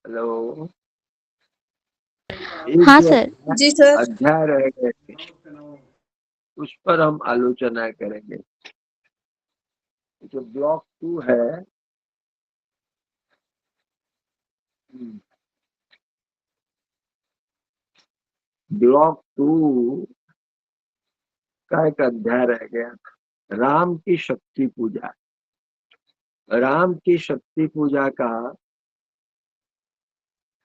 Hello. एक हाँ जो सर। जी सर। अध्याय रह गए थे, उस पर हम आलोचना करेंगे। जो ब्लॉक 2 है, ब्लॉक 2 का एक अध्याय रह गया, राम की शक्ति पूजा। राम की शक्ति पूजा का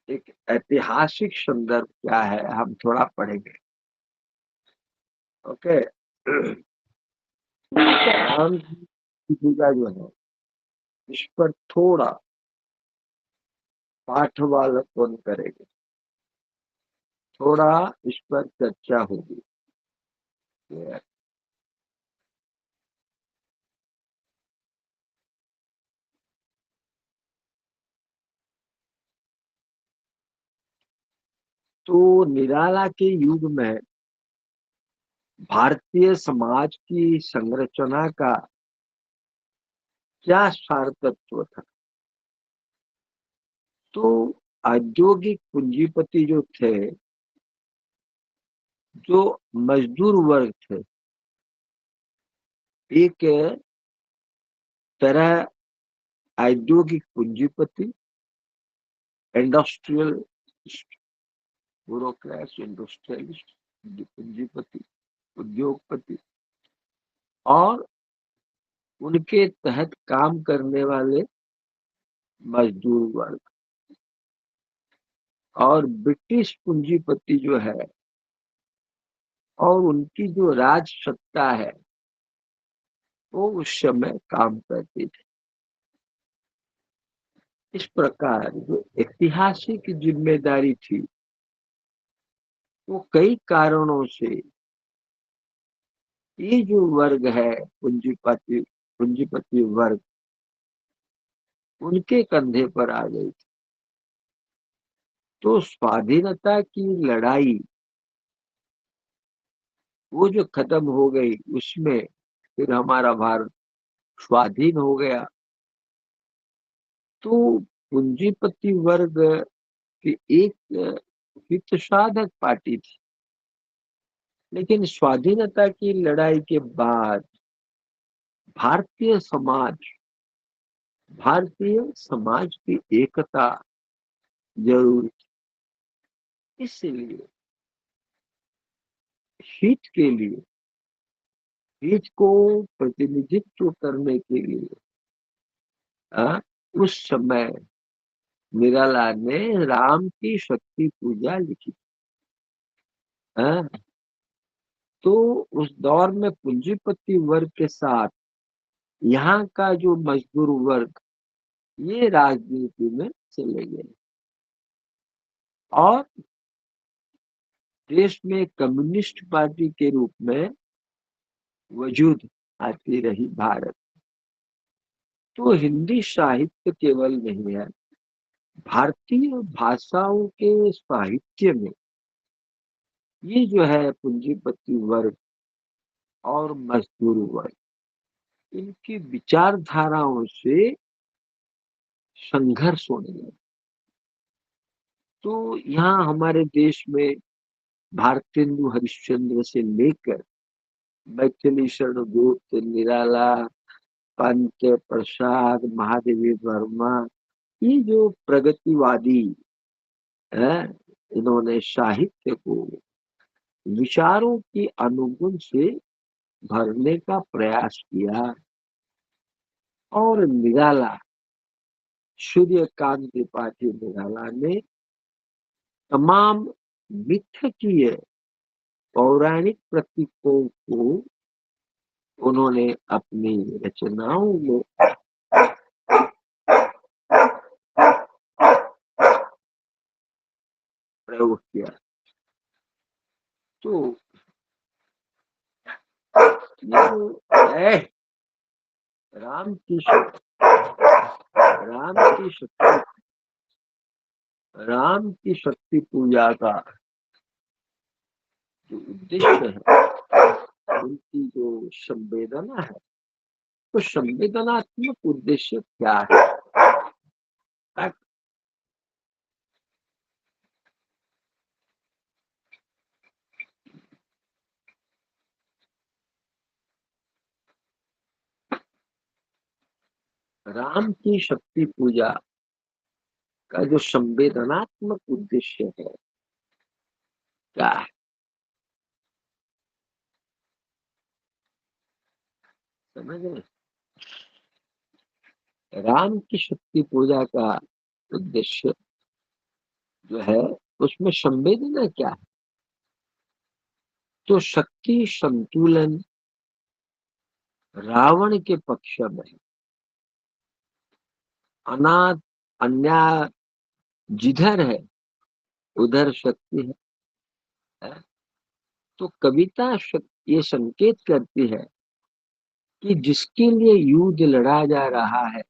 एक ऐतिहासिक संदर्भ क्या है, हम थोड़ा पढ़ेंगे। ओके। राम की पूजा जो है, इस पर थोड़ा पाठवाचन करेंगे, थोड़ा इस पर चर्चा होगी। तो निराला के युग में भारतीय समाज की संरचना का क्या सार तत्व था? तो औद्योगिक पूंजीपति जो थे, जो मजदूर वर्ग थे, एक तरह औद्योगिक पूंजीपति, इंडस्ट्रियलिस्ट, ब्यूरोक्रेट्स, इंडस्ट्रियलिस्ट, पूंजीपति, उद्योगपति, और उनके तहत काम करने वाले मजदूर वर्ग। और ब्रिटिश पूंजीपति जो है और उनकी जो राज सत्ता है, वो उस समय काम करती थी। इस प्रकार जो ऐतिहासिक जिम्मेदारी थी, वो कई कारणों से ये जो वर्ग है, पूंजीपति पूंजीपति वर्ग, उनके कंधे पर आ गई थी। तो स्वाधीनता की लड़ाई वो जो खत्म हो गई, उसमें फिर हमारा भारत स्वाधीन हो गया। तो पूंजीपति वर्ग की एक हित साधक पार्टी थी। लेकिन स्वाधीनता की लड़ाई के बाद भारतीय समाज भारतीय समाज की एकता जरूरी थी। इसलिए हित के लिए, हित को प्रतिनिधित्व करने के लिए उस समय निराला ने राम की शक्ति पूजा लिखी। आ, तो उस दौर में पूंजीपति वर्ग के साथ यहाँ का जो मजदूर वर्ग, ये राजनीति में चले गए और देश में कम्युनिस्ट पार्टी के रूप में वजूद आती रही भारत। तो हिंदी साहित्य केवल नहीं है, भारतीय भाषाओं के साहित्य में ये जो है पूंजीपति वर्ग और मजदूर वर्ग, इनकी विचारधाराओं से संघर्ष होने लगा। तो यहाँ हमारे देश में भारतेंदु हरिश्चंद्र से लेकर मैथिली शरण गुप्त, निराला, पंत प्रसाद, महादेवी वर्मा, ये जो प्रगतिवादी है, इन्होंने साहित्य को विचारों की अनुगुण से भरने का प्रयास किया। और निराला, सूर्यकांत त्रिपाठी निराला ने तमाम मिथकीय पौराणिक प्रतीकों को उन्होंने अपनी रचनाओं में प्रयोग किया। तो ये जो है राम की राम की शक्ति राम की शक्ति पूजा का जो उद्देश्य है, उनकी जो संवेदना है, तो संवेदनात्मक उद्देश्य क्या है? राम की शक्ति पूजा का जो संवेदनात्मक उद्देश्य है क्या है? समझ रहे? राम की शक्ति पूजा का उद्देश्य जो है उसमें संवेदना क्या है? तो शक्ति संतुलन रावण के पक्ष में है। अनाथ अन्याय जिधर है उधर शक्ति है। तो कविता ये संकेत करती है कि जिसके लिए युद्ध लड़ा जा रहा है,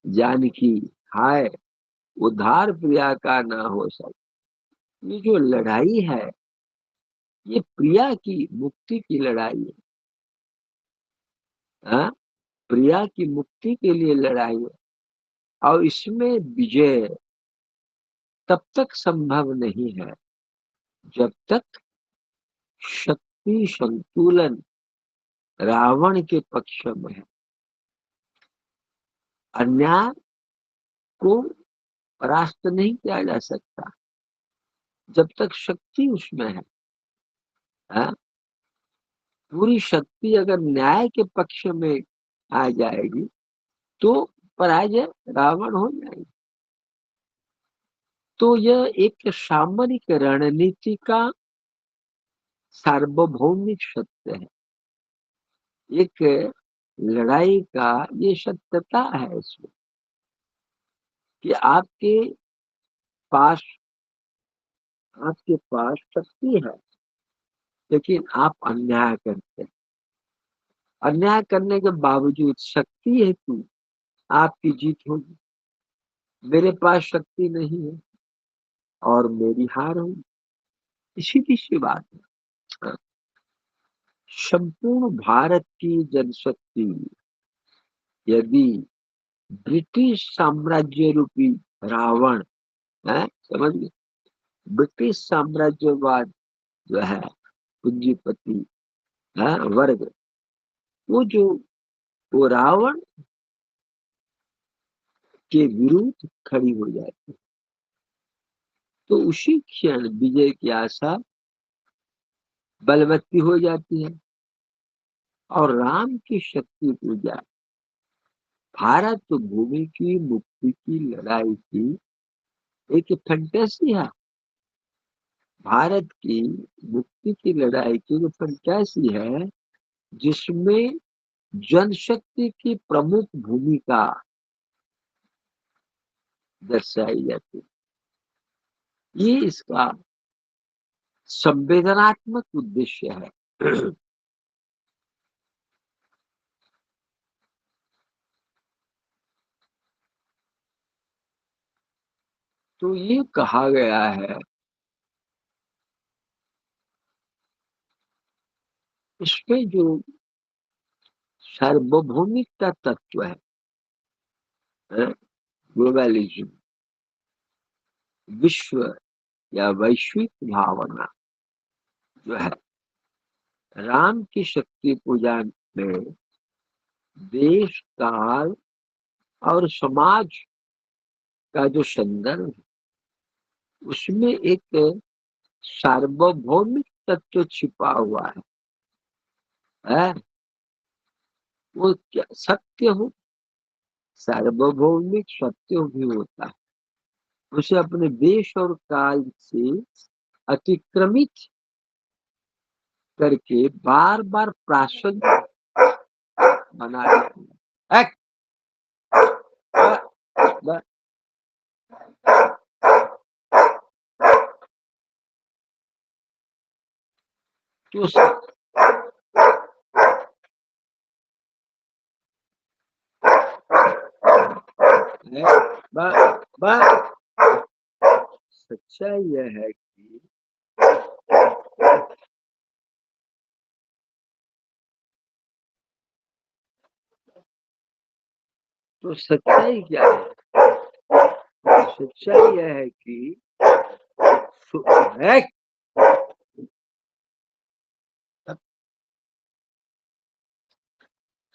जानकी हाय उद्धार प्रिया का ना हो सके। ये जो लड़ाई है ये प्रिया की मुक्ति की लड़ाई है। प्रिया की मुक्ति के लिए लड़ाई है और इसमें विजय तब तक संभव नहीं है जब तक शक्ति संतुलन रावण के पक्ष में है। अन्याय को परास्त नहीं किया जा सकता जब तक शक्ति उसमें है। हाँ? पूरी शक्ति अगर न्याय के पक्ष में आ जाएगी तो पराजय रावण हो जाएगी। तो यह एक सामरिक रणनीति का सार्वभौमिक सत्य है। एक लड़ाई का ये सत्यता है इसमें कि पास आपके पास शक्ति है लेकिन आप अन्याय करते हैं। अन्याय करने के बावजूद शक्ति है कि आपकी जीत होगी। मेरे पास शक्ति नहीं है और मेरी हार होगी। सीधी सी बात है। संपूर्ण भारत की जनशक्ति यदि ब्रिटिश साम्राज्य रूपी रावण है, समझ गए, ब्रिटिश साम्राज्यवाद जो है पूंजीपति है वर्ग, वो रावण के विरुद्ध खड़ी हो जाती है तो उसी क्षण विजय की आशा बलवत्ती हो जाती है। और राम की शक्ति पूजा भारत भूमि की मुक्ति की लड़ाई की एक फंटेसी है। भारत की मुक्ति की लड़ाई की जो फंटेसी है जिसमें जनशक्ति की प्रमुख भूमिका दर्शाई जाती है। ये इसका संवेदनात्मक उद्देश्य है। तो ये कहा गया है इसमें जो सार्वभौमिक का तत्व है, ग्लोबलिज्म, विश्व या वैश्विक भावना जो है राम की शक्ति पूजा में देश काल और समाज का जो संदर्भ है उसमें एक सार्वभौमिक तत्व छिपा हुआ है। वो क्या सत्य हो, सार्वभौमिक सत्य भी होता है। उसे अपने देश और काल से अतिक्रमित करके बार बार प्रासंगिक बनाया है। तो सच्चाई यह है कि तो सच्चाई क्या है? सच्चाई यह है कि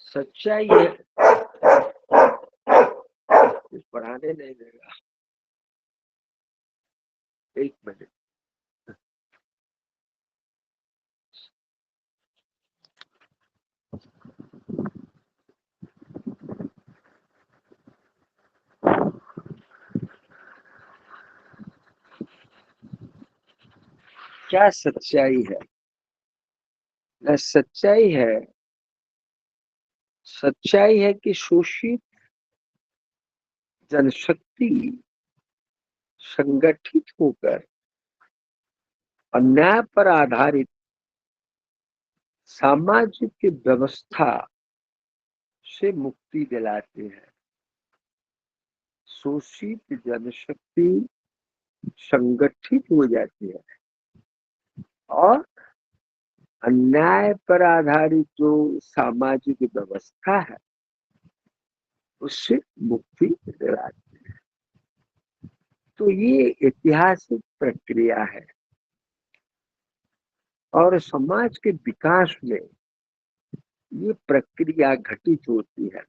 सच्चाई है, कुछ पढ़ाने नहीं देगा। एक मिनट। क्या सच्चाई है? न सच्चाई है, सच्चाई है कि शोषित जनशक्ति संगठित होकर अन्याय पर आधारित सामाजिक व्यवस्था से मुक्ति दिलाते हैं। शोषित जनशक्ति संगठित हो जाती है और अन्याय पर आधारित जो सामाजिक व्यवस्था है उससे मुक्ति दिलाती है। तो ये ऐतिहासिक प्रक्रिया है और समाज के विकास में ये प्रक्रिया घटित होती है।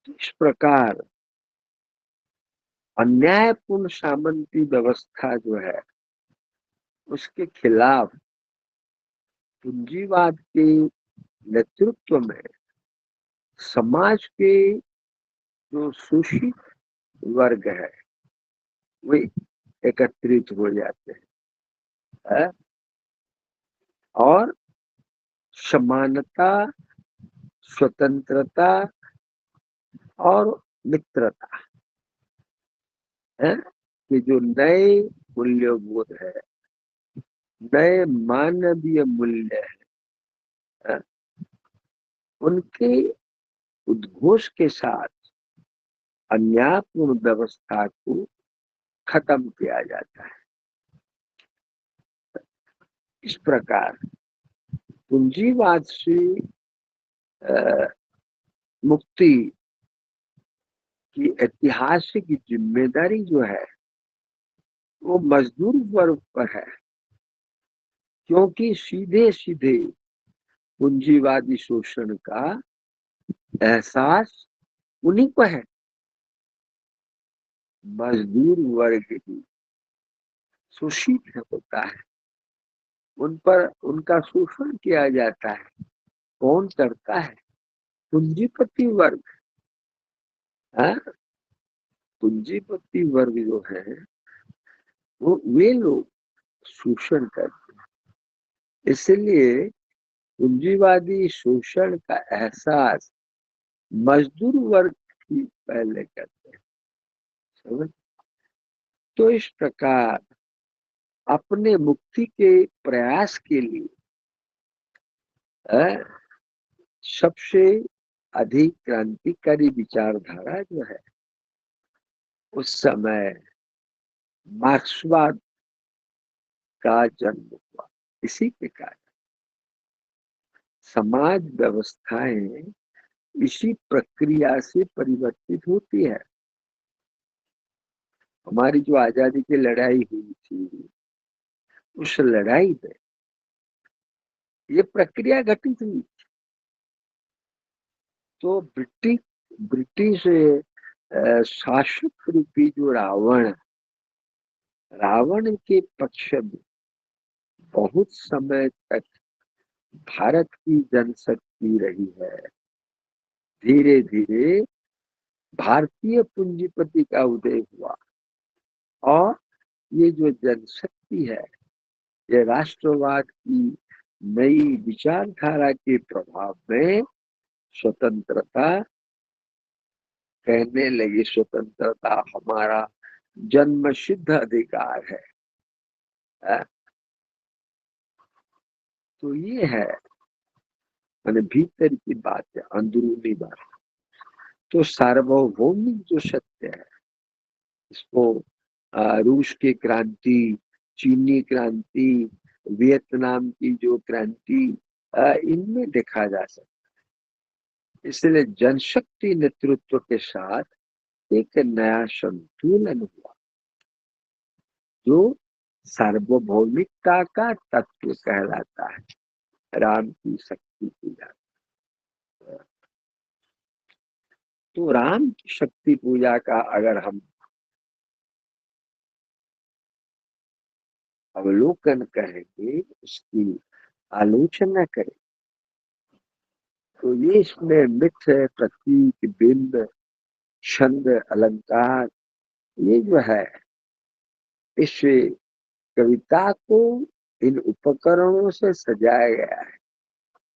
इस प्रकार अन्यायपूर्ण सामंती व्यवस्था जो है उसके खिलाफ पूंजीवाद के नेतृत्व में समाज के जो शोषित वर्ग है वे एकत्रित हो जाते हैं और समानता, स्वतंत्रता और मित्रता है कि जो नए मूल्यबोध है, नए मानवीय मूल्य है, उनके उद्घोष के साथ अन्यायपूर्ण व्यवस्था को खत्म किया जाता है। इस प्रकार पूंजीवाद से मुक्ति की ऐतिहासिक जिम्मेदारी जो है वो मजदूर वर्ग पर है, क्योंकि सीधे सीधे पूंजीवादी शोषण का एहसास उन्हीं को है। मजदूर वर्ग ही शोषित होता है, उन पर उनका शोषण किया जाता है। कौन करता है? पूंजीपति वर्ग। पूंजीपति वर्ग जो है वो वे लोग शोषण करते हैं। इसलिए पूंजीवादी शोषण का एहसास मजदूर वर्ग ही पहले करते हैं। समझ? तो इस प्रकार अपने मुक्ति के प्रयास के लिए सबसे अधिक क्रांतिकारी विचारधारा जो है उस समय मार्क्सवाद का जन्म हुआ। इसी के कारण समाज व्यवस्थाएं इसी प्रक्रिया से परिवर्तित होती है। हमारी जो आजादी की लड़ाई हुई थी उस लड़ाई में ये प्रक्रिया घटित हुई। तो ब्रिटिश शासक रूपी जो रावण के पक्ष में बहुत समय तक भारत की जनशक्ति रही है। धीरे धीरे भारतीय पूंजीपति का उदय हुआ और ये जो जनशक्ति है ये राष्ट्रवाद की नई विचारधारा के प्रभाव में स्वतंत्रता कहने लगी। स्वतंत्रता हमारा जन्मसिद्ध अधिकार है। तो ये है मैंने भीतर की बात है, अंदरूनी बात। तो सार्वभौमिक जो सत्य है इसको रूस की क्रांति, चीनी क्रांति, वियतनाम की जो क्रांति, इनमें देखा जा सकता है। इसलिए जनशक्ति नेतृत्व के साथ एक नया संतुलन हुआ जो सार्वभौमिकता का तत्व कहलाता है। राम की शक्ति पूजा। तो राम की शक्ति पूजा का अगर हम अवलोकन करेंगे, उसकी आलोचना करें, तो ये इसमें मिथ, प्रतीक, बिंब, छंद, अलंकार, ये जो है इस कविता को इन उपकरणों से सजाया गया है।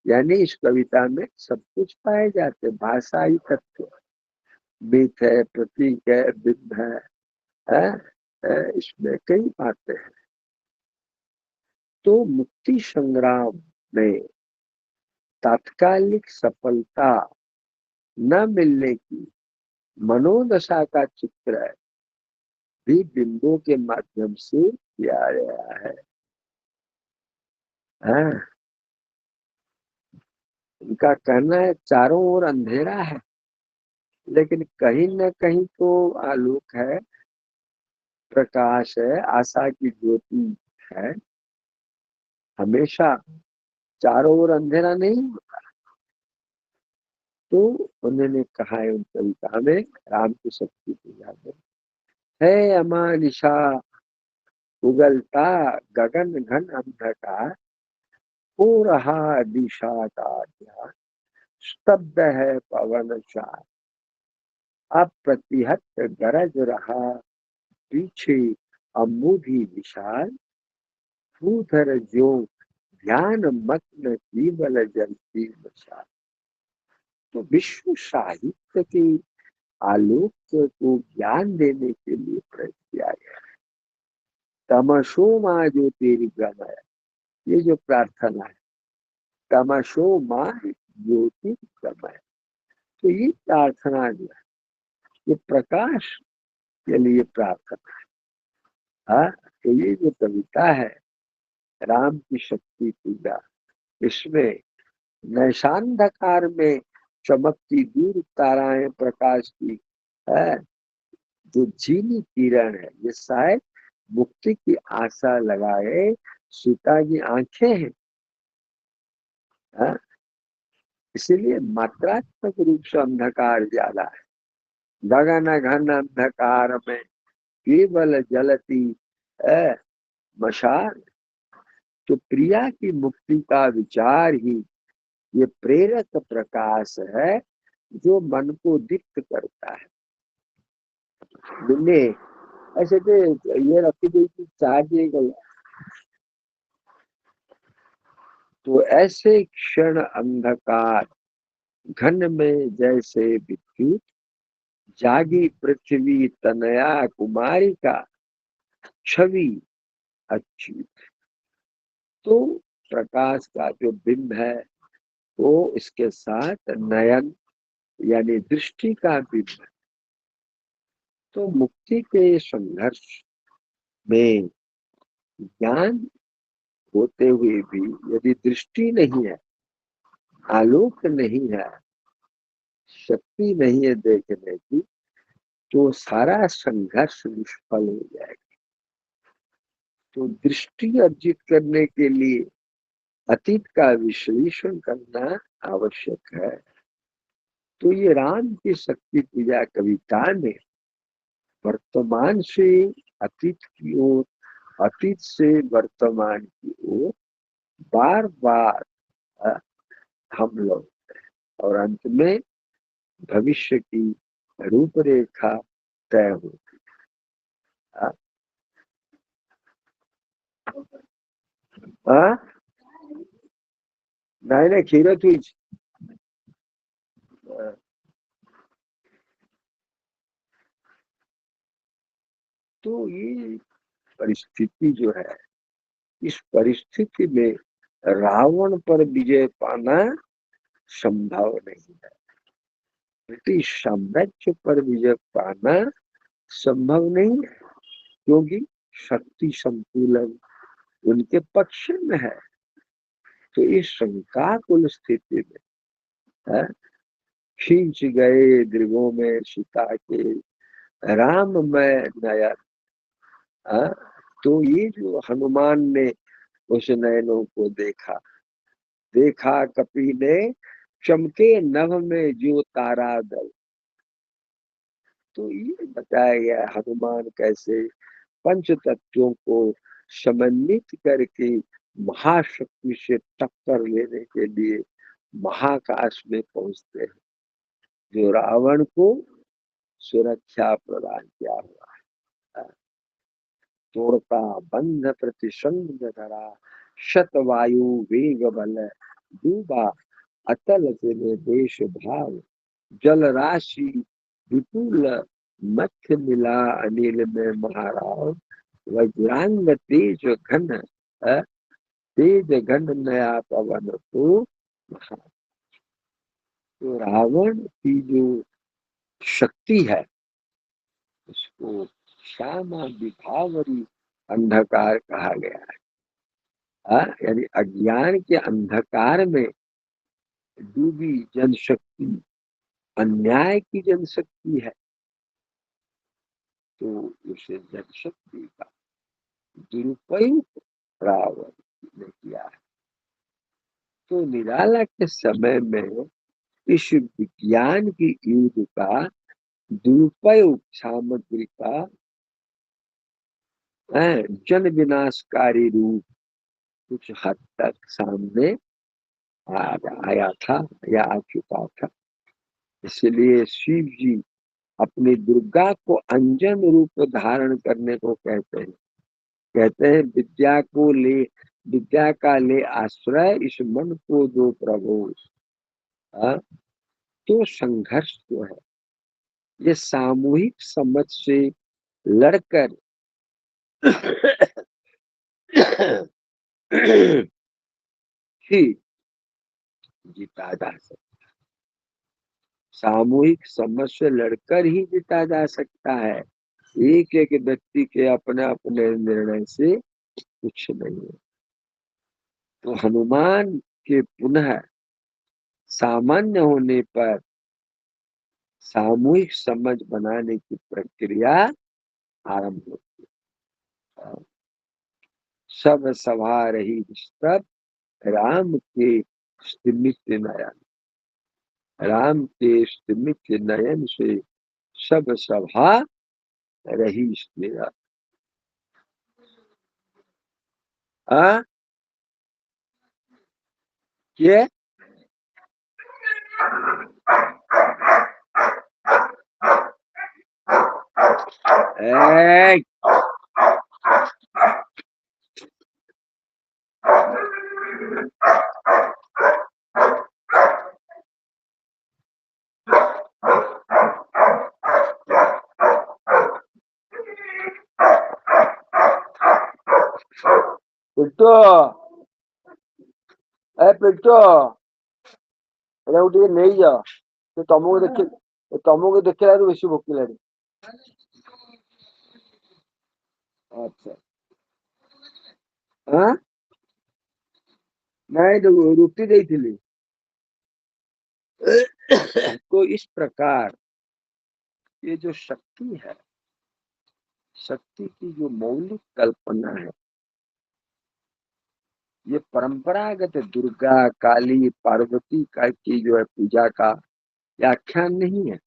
यानी इस कविता में सब कुछ पाए जाते, भाषाई तत्व, मिथ है, प्रतीक है, बिंब है, इसमें कई बातें हैं। तो मुक्ति संग्राम में तात्कालिक सफलता न मिलने की मनोदशा का चित्र भी बिंदुओं के माध्यम से किया गया है। उनका कहना है चारों ओर अंधेरा है, लेकिन कहीं न कहीं तो आलोक है, प्रकाश है, आशा की ज्योति है। हमेशा चारों ओर अंधेरा नहीं होता। तो उन्होंने कहा है उन कविता में, राम की शक्ति पूजा में, है अमानिशा उगलता गगन घन अंधकार, हो रहा दिशा का क्या, स्तब्ध है पवन चार, अप्रतिहत गरज रहा पीछे अम्बुधि विशाल, भूधर ज्यों ध्यान मग्न केवल जलती मशाल। तो विश्व साहित्य के आलोक को ज्ञान देने के लिए प्रयत्न किया गया। तमसो माँ जो तेरी गमय, ये जो प्रार्थना है, तमसो माँ ज्योति गमय, तो ये प्रार्थना जो है, ये प्रकाश के लिए प्रार्थना है। हाँ, तो ये जो कविता है राम की शक्ति पूजा, इसमें नैशांधकार में चमकती दूर ताराएं प्रकाश की है, जो झीली किरण है, ये शायद मुक्ति की आशा लगाए सीता की आंखें हैं। इसीलिए मात्रात्मक रूप से अंधकार ज्यादा है। गगन घन अंधकार में केवल जलती मशाल। तो प्रिया की मुक्ति का विचार ही ये प्रेरक प्रकाश है, जो मन को दीप्त करता है। दुनिया ऐसे तो ये रखी गई थी चार्ज गई, तो ऐसे क्षण अंधकार घन में जैसे विद्युत, जागी पृथ्वी तनया कुमारी का छवि अच्छी। तो प्रकाश का जो बिंब है वो इसके साथ नयन यानी दृष्टि का बिंब है। तो मुक्ति के संघर्ष में ज्ञान होते हुए भी यदि दृष्टि नहीं है, आलोक नहीं है, शक्ति नहीं है देखने की, तो सारा संघर्ष निष्फल हो जाएगा। तो दृष्टि अर्जित करने के लिए अतीत का विश्लेषण करना आवश्यक है। तो ये राम की शक्ति पूजा कविता में वर्तमान से अतीत की ओर, अतीत से वर्तमान की ओर बार बार हम लोग, और अंत में भविष्य की रूपरेखा तय होती है। नहीं नहीं, खीरत हुई। तो ये परिस्थिति जो है, इस परिस्थिति में रावण पर विजय पाना संभव नहीं है। ब्रिटिश साम्राज्य पर विजय पाना संभव नहीं है, क्योंकि शक्ति संतुलन उनके पक्ष में है। तो इस शंकाकुल स्थिति में खींच गए दृगों में सीता के राम में नयन। तो ये जो हनुमान ने उस नयनों को देखा, देखा कपि ने चमके नभ में जो तारा दल। तो ये बताया गया हनुमान कैसे पंच तत्वों को समन्वित करके महाशक्ति से टक्कर लेने के लिए महाकाश में पहुंचते हैं, जो रावण को सुरक्षा प्रदान किया हुआ है। तोड़ता बंध प्रतिसंग धरा, शतवायु वेग बल डूबा, अतल से देश भाव, जल राशि विपुल, मत्स्य मिला अनिल में महाराव, वज्रांग तेज घन, तेज घन नया पवन को महा। तो रावण की जो शक्ति है उसको श्यामा विभावरी अंधकार कहा गया है। यानी अज्ञान के अंधकार में डूबी जनशक्ति, अन्याय की जनशक्ति है, तो उसे जनशक्ति का दुरुपयोग रावण ने किया है। तो निराला के समय में इस विज्ञान की युद्ध का दुरुपयोग सामग्री का जन विनाशकारी रूप कुछ हद तक सामने आया था या आ चुका था। इसलिए शिव जी अपनी दुर्गा को अंजन रूप धारण करने को कहते हैं। कहते हैं विद्या का ले आश्रय, इस मन को दो प्रभु। तो संघर्ष जो है ये सामूहिक समझ से लड़कर ही जीता जा सकता। सामूहिक समझ से लड़कर ही जीता जा सकता है, एक एक व्यक्ति के अपने अपने निर्णय से कुछ नहीं है। तो हनुमान के पुनः सामान्य होने पर सामूहिक समझ बनाने की प्रक्रिया आरंभ होती है। सब सभा रही तब राम के स्तिमित नयन, राम के स्तिमित नयन से सब सभा रही स्थिर। ये पिट्टू पिट्टू गोटे नहीं जा तुमको देखला बेसी भोकिला। अच्छा नहीं तो रुटी देती। तो इस प्रकार ये जो शक्ति है, शक्ति की जो मौलिक कल्पना है, ये परंपरागत दुर्गा काली पार्वती का की जो है पूजा का व्याख्यान नहीं है।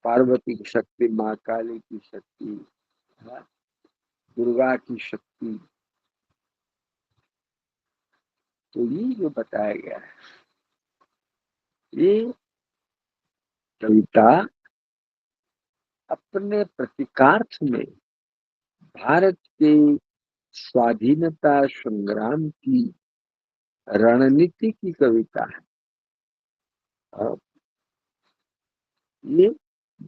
पार्वती की शक्ति, माँ काली की शक्ति, दुर्गा की शक्ति, तो ये जो बताया गया है ये कविता अपने प्रतीकार्थ में भारत के स्वाधीनता संग्राम की रणनीति की कविता है। ये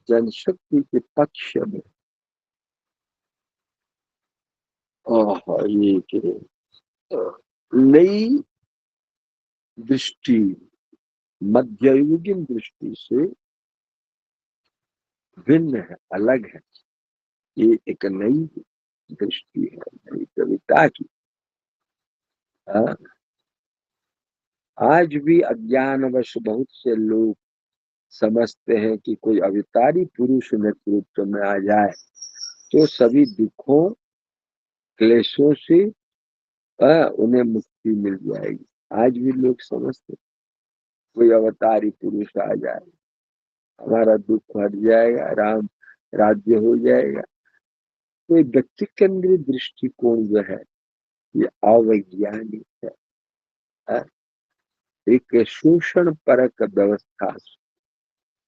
जनशक्ति के पक्ष में ये नई दृष्टि, मध्ययुगीन दृष्टि से भिन्न है, अलग है। ये एक नई दृष्टि है, नई कविता की। आज भी अज्ञानवश बहुत से लोग समझते हैं कि कोई अवतारी पुरुष नेतृत्व में आ जाए तो सभी दुखों क्लेशों से उन्हें मुक्ति मिल जाएगी। आज भी लोग समझते कोई अवतारी पुरुष आ जाए, हमारा दुख हट जाएगा, राम राज्य हो जाएगा। तो एक व्यक्ति केंद्रित दृष्टिकोण जो है ये अवैज्ञानिक है। हाँ? एक शोषण परक व्यवस्था से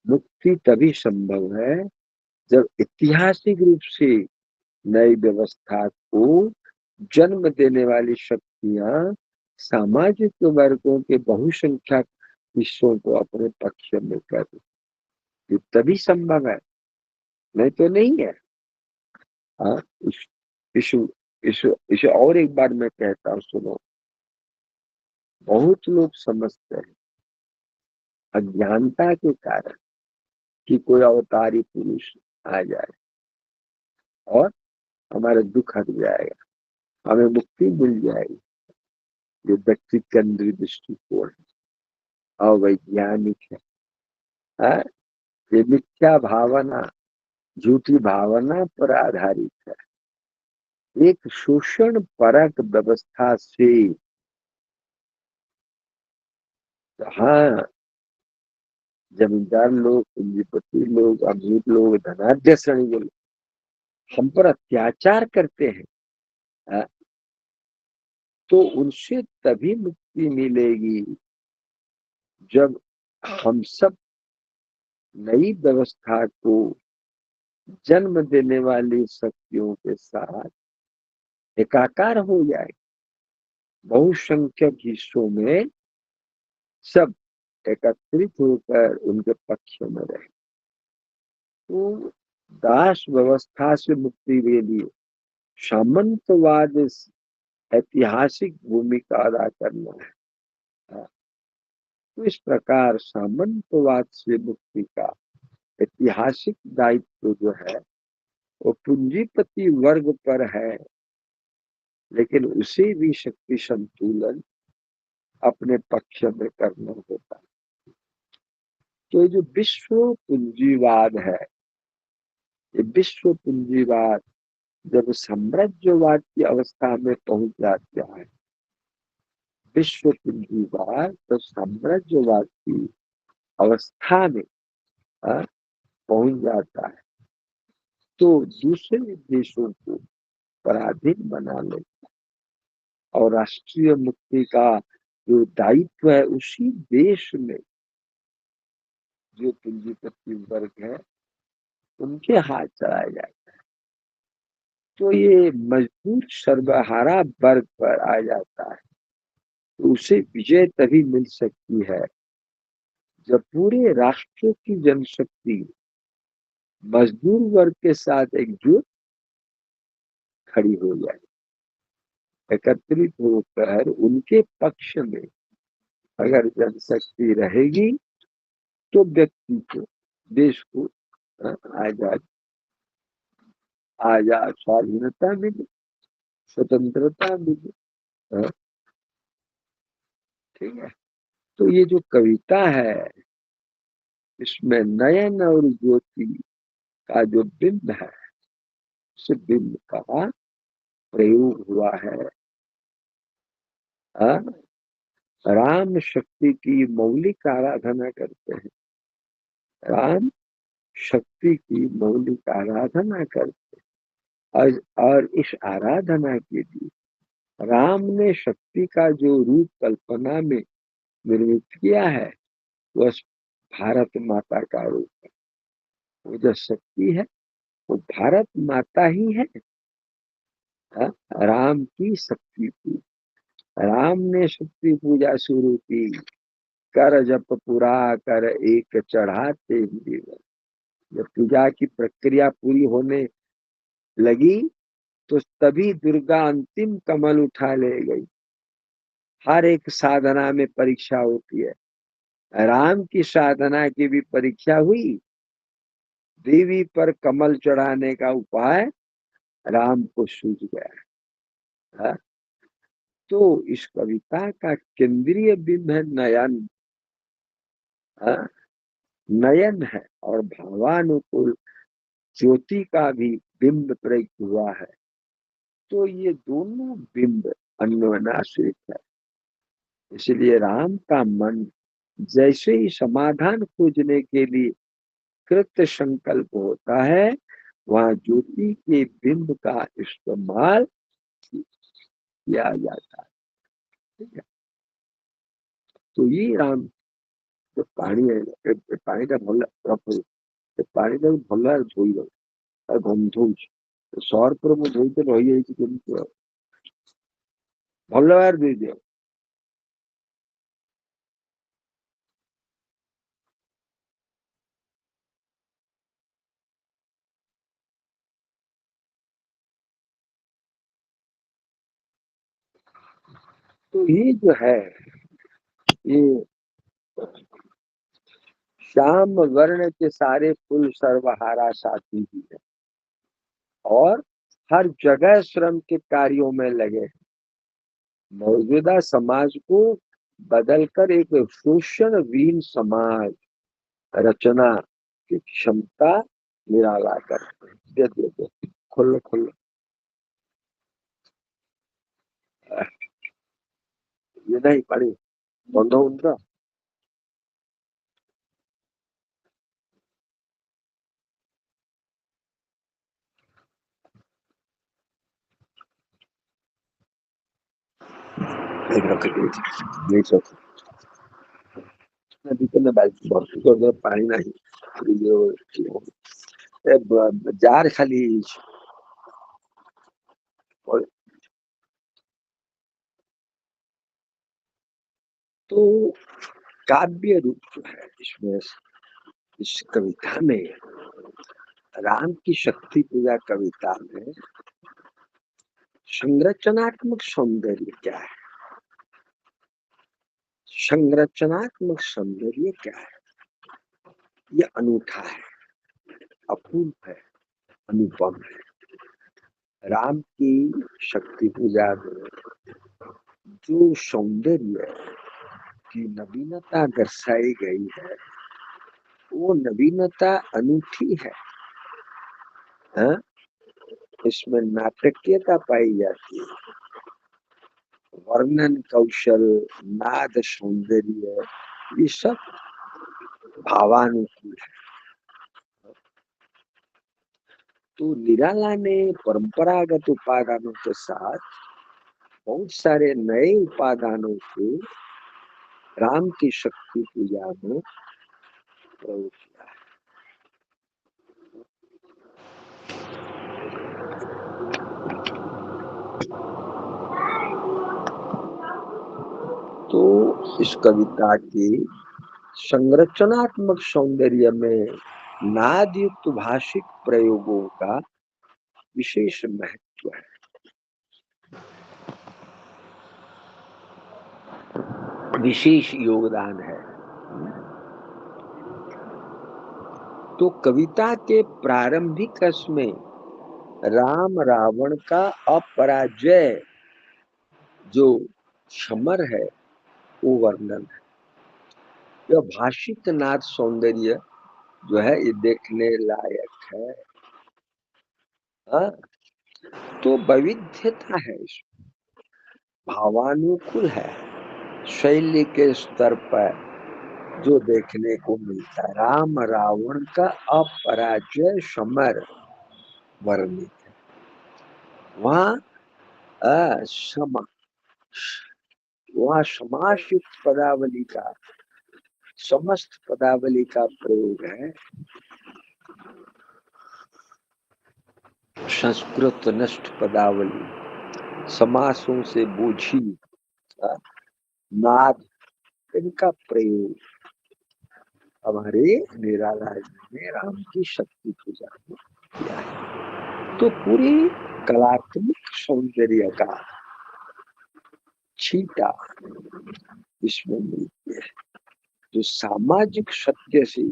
मुक्ति तभी संभव है जब ऐतिहासिक रूप से नई व्यवस्था को जन्म देने वाली शक्तियां सामाजिक वर्गों के बहुसंख्यक हिस्सों को अपने पक्ष में कर, ये तभी संभव है, नहीं तो नहीं है। हाँ, इस इस इसे और एक बार मैं कहता हूँ, सुनो। बहुत लोग समझते हैं अज्ञानता के कारण कि कोई अवतारी पुरुष आ जाए और हमारे दुख हट जाएगा, हमें मुक्ति मिल जाएगी। ये व्यक्ति केंद्रित दृष्टिकोण अवैज्ञानिक है। हाँ? ये मिथ्या भावना, झूठी भावना पर आधारित है। एक शोषण परक व्यवस्था से, हाँ, जमींदार लोग, पूंजीपति लोग, अमीर लोग, धनाढ्य श्रेणी के लोग हम पर अत्याचार करते हैं, हाँ, तो उनसे तभी मुक्ति मिलेगी जब हम सब नई व्यवस्था को जन्म देने वाली शक्तियों के साथ एकाकार हो जाए, बहुसंख्यक हिस्सों में सब एकत्रित होकर उनके पक्ष में रहे। तो दास व्यवस्था से मुक्ति के लिए सामंतवाद ऐतिहासिक भूमिका अदा करना है। तो इस प्रकार सामंतवाद से मुक्ति का ऐतिहासिक दायित्व जो है वो पूंजीपति वर्ग पर है, लेकिन उसे भी शक्ति संतुलन अपने पक्ष में करना होता है। तो ये जो विश्व पूंजीवाद है, ये विश्व पूंजीवाद जब साम्राज्यवाद की अवस्था में पहुंच जाता है, विश्व पूंजीवाद तो साम्राज्यवाद की अवस्था में पहुंच जाता है, तो दूसरे देशों को पराधीन बना ले और राष्ट्रीय मुक्ति का जो दायित्व है उसी देश में जो पूंजीपति वर्ग है उनके हाथ चलाया जाए, तो ये मजबूर सर्वहारा वर्ग पर आ जाता है। तो उसे विजय तभी मिल सकती है जब पूरे राष्ट्र की जनशक्ति मजदूर वर्ग के साथ एकजुट खड़ी हो जाए, एकत्रित होकर उनके पक्ष में अगर जनशक्ति रहेगी तो व्यक्ति को, देश को आजाद आजाद स्वाधीनता मिली, स्वतंत्रता मिली। ठीक है। तो ये जो कविता है इसमें नयन और ज्योति का जो बिंब है, उस बिंब का प्रयोग हुआ है। राम शक्ति की मौलिक आराधना करते हैं, राम शक्ति की मौलिक आराधना करते हैं और इस आराधना के लिए राम ने शक्ति का जो रूप कल्पना में निर्मित किया है वह भारत माता का रूप है। वो जो शक्ति है वो भारत माता ही है। राम की शक्ति की, राम ने शक्ति पूजा शुरू की, कर जप पूरा कर एक चढ़ाते ही दिवस। जब पूजा की प्रक्रिया पूरी होने लगी तो तभी दुर्गा अंतिम कमल उठा ले गई। हर एक साधना में परीक्षा होती है, राम की साधना की भी परीक्षा हुई। देवी पर कमल चढ़ाने का उपाय राम को सूझ गया। हाँ? तो इस कविता का केंद्रीय बिंब है नयन। हाँ? नयन है और भावानुकूल ज्योति का भी बिंब प्रयुक्त हुआ है। तो ये दोनों बिंब अन्योनाश्रित है। इसलिए राम का मन जैसे ही समाधान खोजने के लिए कृत संकल्प होता है, वहां ज्योति के बिंब का इस्तेमाल किया जाता है। ठीक है। तो ये राम जो पानी है, पानी का भला पानी का भला धोई गंधौच ସର୍ଫରେ ମୁଁ ଧୋଇତେ ରହିଯାଇଛି କେମିତି ଆଉ ଭଲ ଭାବରେ ଧୋଇଦିଅ। तो ये जो है, ये श्याम वर्ण के सारे फूल सर्वहारा साथी ही है और हर जगह श्रम के कार्यों में लगे। मौजूदा समाज को बदलकर एक शोषणहीन समाज रचना की क्षमता निराला कर दे दे दे खोलो खोलो ये नहीं पड़ी बंद उनका एक रख नहीं सब नदी के बाल्टी भर्ती कर दे पानी नहीं जार खाली और तो काव्य रूप जो है इसमें, इस कविता में, राम की शक्ति पूजा कविता में संरचनात्मक सौंदर्य क्या है? संरचनात्मक सौंदर्य क्या है? ये अनूठा है, अपूर्व है, अनुपम है। राम की शक्ति पूजा में जो सौंदर्य की नवीनता दर्शाई गई है, वो नवीनता अनूठी है। हाँ? इसमें नाटकीयता पाई जाती है, वर्णन कौशल, नाद सौंदर्य, ये सब भावानुकूल है। तो निराला ने परंपरागत उपादानों के साथ बहुत सारे नए उपादानों को राम की शक्ति पूजा में प्रयोग किया है। तो इस कविता की संरचनात्मक सौंदर्य में नाद युक्त भाषिक प्रयोगों का विशेष महत्व है, विशेष योगदान है। तो कविता के प्रारंभिक रस में राम रावण का अपराजय जो समर है, वो वर्णन है। यह भाषिक नाद सौंदर्य जो है, ये देखने लायक है। हाँ? तो वैविध्यता है, इसमें भावानुकूल है, शैली के स्तर पर जो देखने को मिलता है। राम रावण का अपराजय समर वर्णित है। वहाँ सम वहाँ समासयुक्त पदावली का, समस्त पदावली का प्रयोग है। संस्कृत नष्ट पदावली, समासों से बोझी नाद, इनका प्रयोग हमारे निराला जी ने राम की शक्ति पूजा में किया है। तो पूरी कलात्मक सौंदर्य का छीटा इसमें मिलती है, जो सामाजिक सत्य से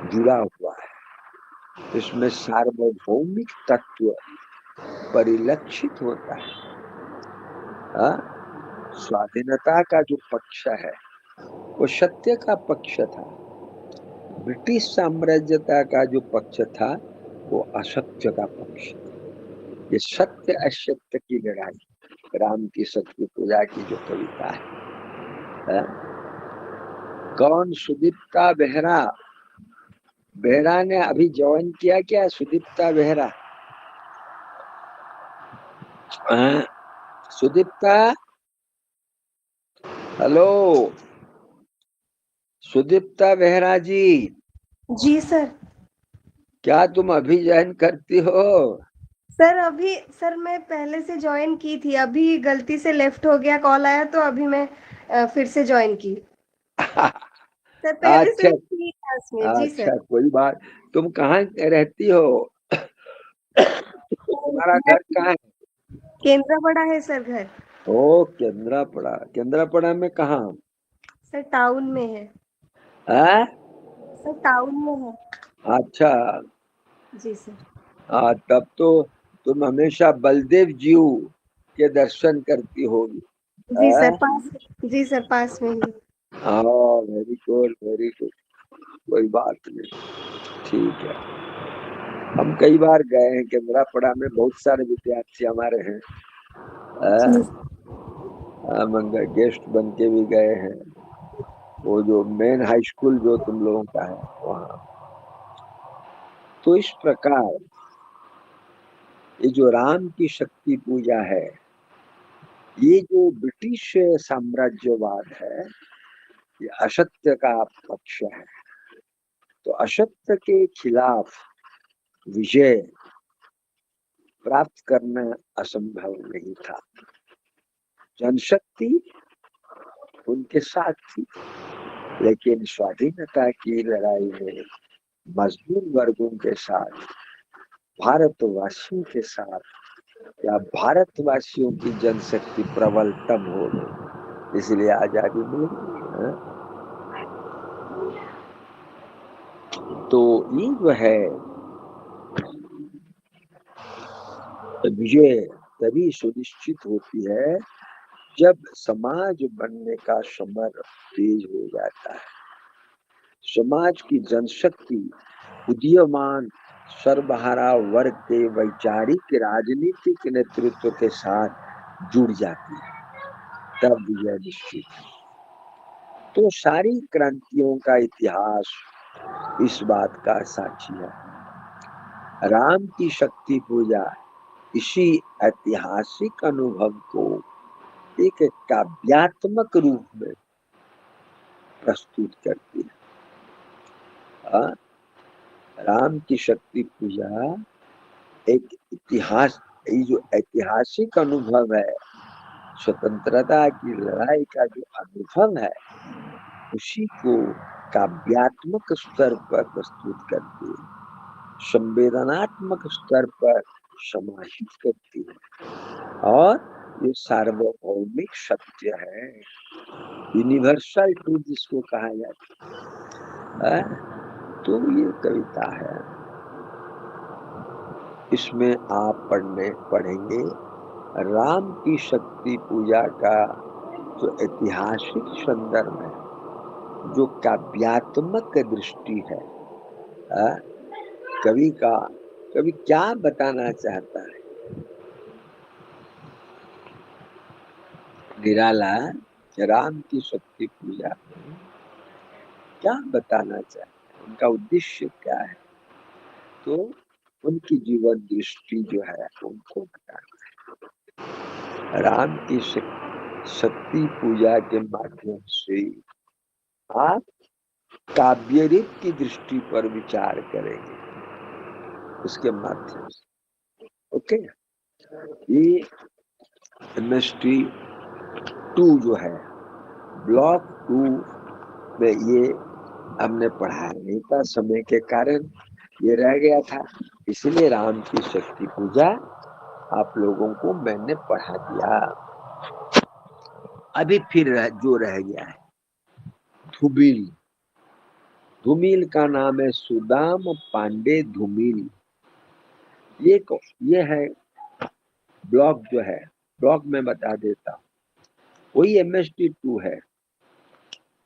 जुड़ा हुआ है। इसमें सार्वभौमिक तत्व परिलक्षित होता है। स्वाधीनता का जो पक्ष है, वो सत्य का पक्ष था। ब्रिटिश साम्राज्यता का जो पक्ष था, वो असत्य का पक्ष था। ये सत्य असत्य की लड़ाई, राम की शक्ति पूजा की जो कविता है? कौन? सुदीप्ता बेहरा। बेहरा ने अभी ज्वाइन किया क्या? सुदीप्ता बेहरा। सुदीप्ता, हेलो सुदीप्ता बेहरा जी। जी सर। क्या तुम अभी ज्वाइन करती हो? सर अभी सर मैं पहले से ज्वाइन की थी, अभी गलती से लेफ्ट हो गया, कॉल आया तो अभी मैं फिर से ज्वाइन की। सर पहले अच्छा से थी क्लास में। जी अच्छा, सर। कोई बात। तुम कहाँ रहती हो? तुम्हारा मैं घर कहाँ है? केंद्रापड़ा है सर घर। ओ, केंद्रापड़ा। केंद्रापड़ा में कहाँ? सर टाउन में है। है? सर टाउन में है। अच्छा। जी सर। तब तो तुम हमेशा बलदेव जी के दर्शन करती होगी। जी सर है? पास। जी सर पास में ही। हाँ, वेरी गुड वेरी गुड। कोई बात नहीं, ठीक है। हम कई बार गए हैं केंद्रापड़ा में, बहुत सारे विद्यार्थी हमारे हैं। जी। हम गेस्ट बन के भी गए हैं। वो जो मेन हाई स्कूल जो तुम लोगों का है वहाँ। तो इस प्रकार ये जो राम की शक्ति पूजा है, ये जो ब्रिटिश साम्राज्यवाद है, ये असत्य का पक्ष है। तो असत्य के खिलाफ विजय प्राप्त करना असंभव नहीं था। जनशक्ति उनके साथ थी, लेकिन स्वाधीनता की लड़ाई में मजदूर वर्गों के साथ, भारतवासियों के साथ, या भारतवासियों की जनशक्ति प्रबल तब हो गई, इसलिए आजादी मिल गई। तो ये जो है विजय तभी सुनिश्चित होती है जब समाज बनने का समर तेज हो जाता है। समाज की जनशक्ति उदीयमान सर्वहारा वर्ग के वैचारिक राजनीतिक नेतृत्व के साथ जुड़ जाती है, तब विजय निश्चित है। तो सारी क्रांतियों का इतिहास इस बात का साक्षी है। राम की शक्ति पूजा इसी ऐतिहासिक अनुभव को एक काव्यात्मक रूप में प्रस्तुत करती है। राम की शक्ति पूजा एक इतिहास, ये जो ऐतिहासिक अनुभव है, स्वतंत्रता की लड़ाई का जो अनुभव है, उसी को काव्यात्मक स्तर पर प्रस्तुत करती है, संवेदनात्मक स्तर पर समाहित करती है। और ये सार्वभौमिक सत्य है, यूनिवर्सल ट्रूथ जिसको कहा जाता है। तो ये कविता है, इसमें आप पढ़ेंगे राम की शक्ति पूजा का जो ऐतिहासिक संदर्भ है, जो काव्यात्मक दृष्टि है। कवि क्या बताना चाहता है? निराला राम की शक्ति पूजा में क्या बताना चाहता है, उनका उद्देश्य क्या है? तो उनकी जीवन दृष्टि जो है उनको बताना है। राम की शक्ति पूजा के माध्यम से आप काव्य रीत की दृष्टि पर विचार करेंगे, उसके माध्यम से। ओके, ये MST 2 जो है, ब्लॉक 2 में ये हमने पढ़ा नहीं था, समय के कारण ये रह गया था, इसलिए राम की शक्ति पूजा आप लोगों को मैंने पढ़ा दिया। अभी फिर जो रह गया है धूमिल। धूमिल का नाम है सुदाम पांडे धूमिल। ये है ब्लॉक जो है, ब्लॉक में बता देता हूँ, वही MST 2 है।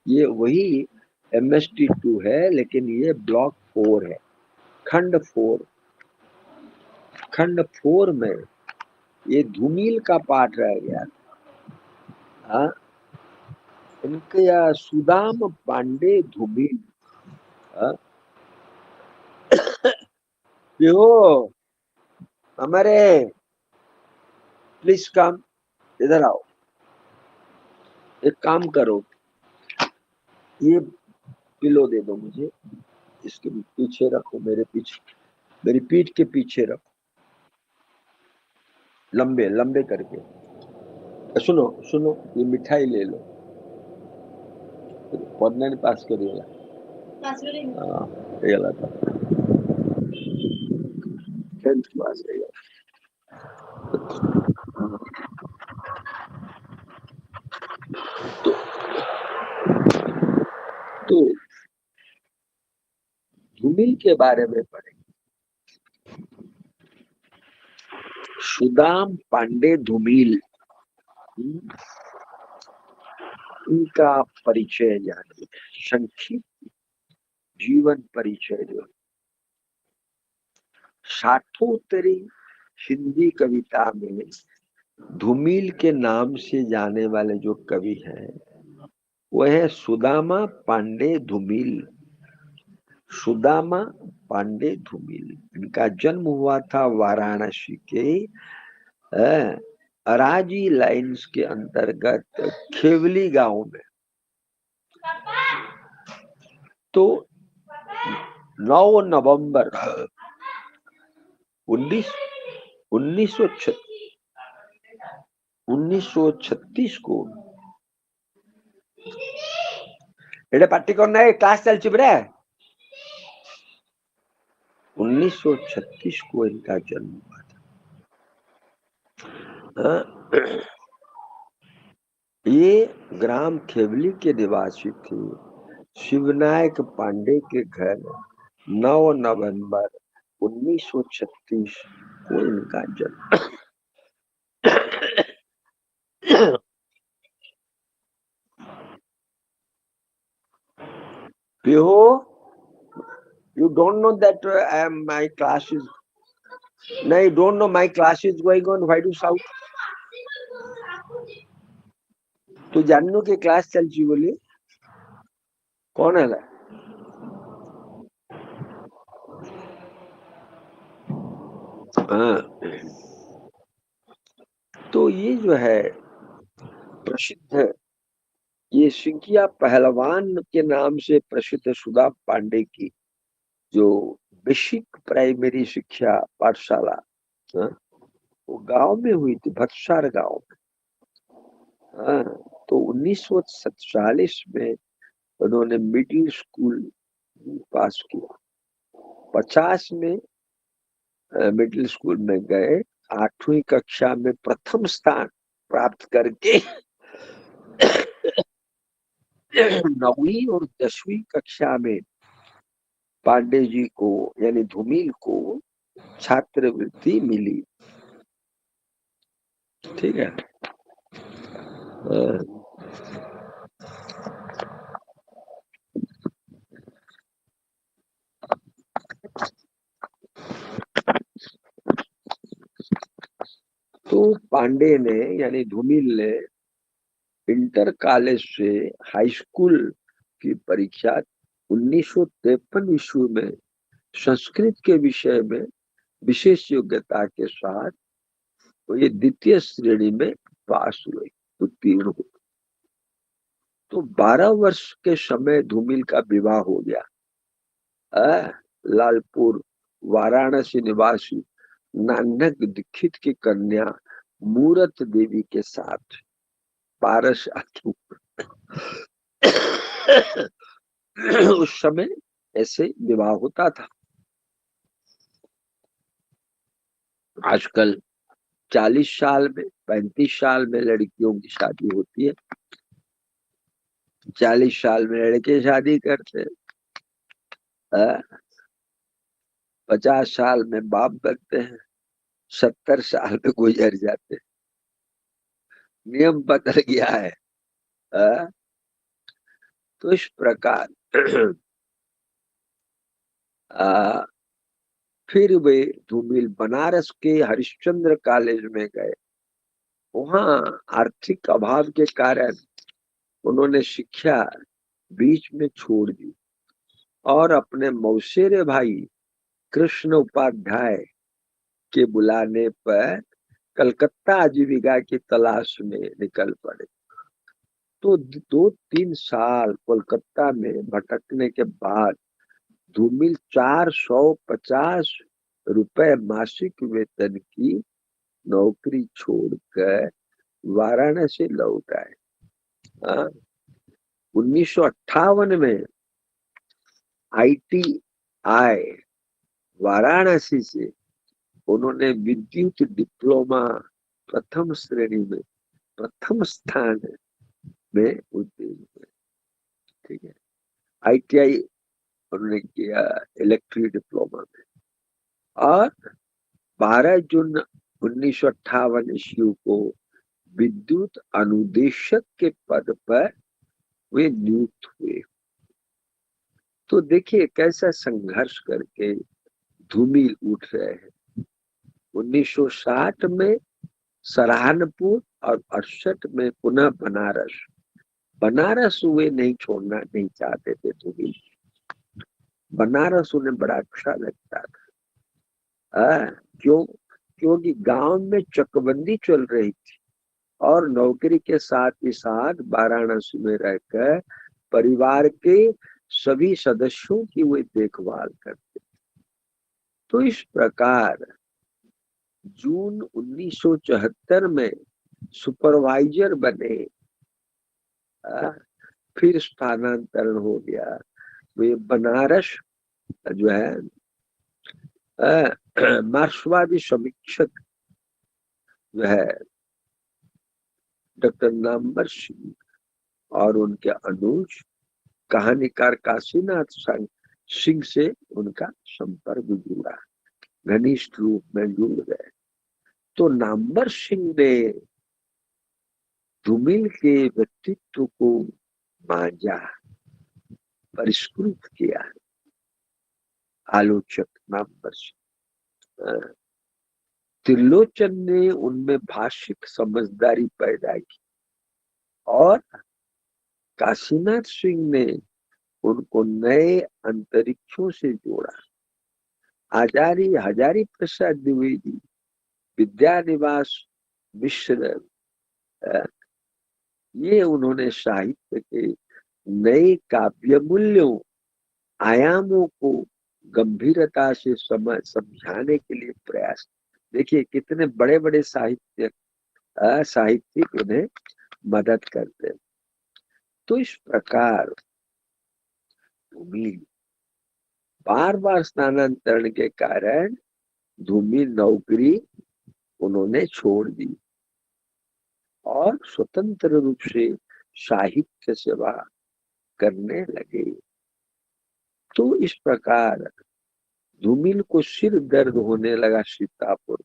ये वही MST 2 है, लेकिन ये ब्लॉक 4 है, खंड 4। खंड 4 में ये धूमिल का पाठ रह गया। हाँ, इनके या सुदाम पांडे धूमिल। हाँ? हो हमारे, प्लीज कम, इधर आओ। एक काम करो, ये पिलो दे दो मुझे, इसके पीछे रखो, मेरे पीछे, मेरी पीठ के पीछे रखो, लंबे लंबे करके। सुनो सुनो, ये मिठाई ले लो, पढ़ने पास करिएगा। हाँ, ये था 10th क्लास है। तो, तो धूमिल के बारे में पढ़े, सुदाम पांडे धूमिल, उनका परिचय जानिए, संक्षिप्त जीवन परिचय जो 60वीं हिंदी कविता में धूमिल के नाम से जाने वाले जो कवि हैं वह है सुदामा पांडे धूमिल। सुदामा पांडे धूमिल, इनका जन्म हुआ था वाराणसी के अराजी लाइन्स के अंतर्गत खेवली गांव में। तो 9 नवंबर 1936 को, एडे पार्टी करना है, क्लास चल चिपरे। 1936 को इनका जन्म हुआ था। ये ग्राम खेवली के निवासी थे। शिवनायक पांडे के घर 9 नवंबर 1936 को इनका जन्म। You don't know that my class is, no, you don't know my class is going on, why do you shout? तो जानू के क्लास चल ची बोली, कौन है? तो ये जो है प्रसिद्ध, ये सिंकिया पहलवान के नाम से प्रसिद्ध सुदा पांडे की जो बेसिक प्राइमरी शिक्षा पाठशाला वो गांव में हुई थी, भटसार गांव में। तो 1947 में उन्होंने मिडिल स्कूल पास किया। 50 में मिडिल स्कूल में गए, 8वीं कक्षा में प्रथम स्थान प्राप्त करके 9वीं और 10वीं कक्षा में पांडे जी को यानी धूमिल को छात्रवृत्ति मिली। ठीक है। तो पांडे ने यानी धूमिल ने इंटर कॉलेज से हाई स्कूल की परीक्षा 1953 ईस्वी में संस्कृत के विषय में विशेष योग्यता के साथ तो ये द्वितीय श्रेणी में पास हुए, उत्तीर्ण हुए। तो 12 वर्ष के समय धूमिल का विवाह हो गया लालपुर वाराणसी निवासी नानक दीक्षित की कन्या मूरत देवी के साथ पारस आतु। उस समय ऐसे विवाह होता था। आजकल 40 साल में 35 साल में लड़कियों की शादी होती है, 40 साल में लड़के शादी करते हैं, 50 साल में बाप बनते हैं, 70 साल में गुजर जाते हैं। नियम बदल गया है। तो इस प्रकार फिर वे धूमिल बनारस के हरिश्चंद्र कॉलेज में गए। वहां आर्थिक अभाव के कारण उन्होंने शिक्षा बीच में छोड़ दी और अपने मौसेरे भाई कृष्ण उपाध्याय के बुलाने पर कलकत्ता आजीविका की तलाश में निकल पड़े। तो 2-3 साल कोलकाता में भटकने के बाद धूमिल 450 रुपए मासिक वेतन की नौकरी छोड़कर वाराणसी लौट आए। 1958 में ITI वाराणसी से उन्होंने विद्युत डिप्लोमा प्रथम श्रेणी में प्रथम स्थान में उत्तीर्ण हुए। ठीक है, ITI उन्होंने किया इलेक्ट्रिक डिप्लोमा में, और 12 जून 1958 ईस्वी को विद्युत अनुदेशक के पद पर वे नियुक्त हुए। तो देखिए कैसा संघर्ष करके धूमिल उठ रहे हैं। 1960 में सहारनपुर और 68 में पुनः बनारस। बनारस वे नहीं छोड़ना नहीं चाहते थे धूमिल। बनारस उन्हें बड़ा अच्छा लगता था। क्यों? क्योंकि गांव में चकबंदी चल रही थी और नौकरी के साथ ही साथ वाराणसी में रहकर परिवार के सभी सदस्यों की वे देखभाल करते। तो इस प्रकार जून 1974 में सुपरवाइजर बने। फिर स्थानांतरण हो गया। वे बनारस जो है मार्क्सवादी समीक्षक जो है डॉक्टर नामवर सिंह और उनके अनुज कहानीकार काशीनाथ सिंह से उनका संपर्क जुड़ा, घनिष्ठ रूप में जुड़ गए। तो नामवर सिंह ने धूमिल के व्यक्तित्व को मांझा, परिष्कृत किया। आलोचक नामवर सिंह, त्रिलोचन ने उनमें भाषिक समझदारी पैदा की और काशीनाथ सिंह ने उनको नए अंतरिक्षों से जोड़ा। हजारी प्रसाद द्विवेदी, विद्यानिवास मिश्र, ये उन्होंने साहित्य के नए काव्य मूल्यों आयामों को गंभीरता से समझाने के लिए प्रयास। देखिए कितने बड़े बड़े साहित्यिक उन्हें मदद करते। तो इस प्रकार धूमिल बार बार स्थानांतरण के कारण धूमिल नौकरी उन्होंने छोड़ दी और स्वतंत्र रूप से साहित्य सेवा करने लगे। तो इस प्रकार धूमिल को सिर दर्द होने लगा सीतापुर।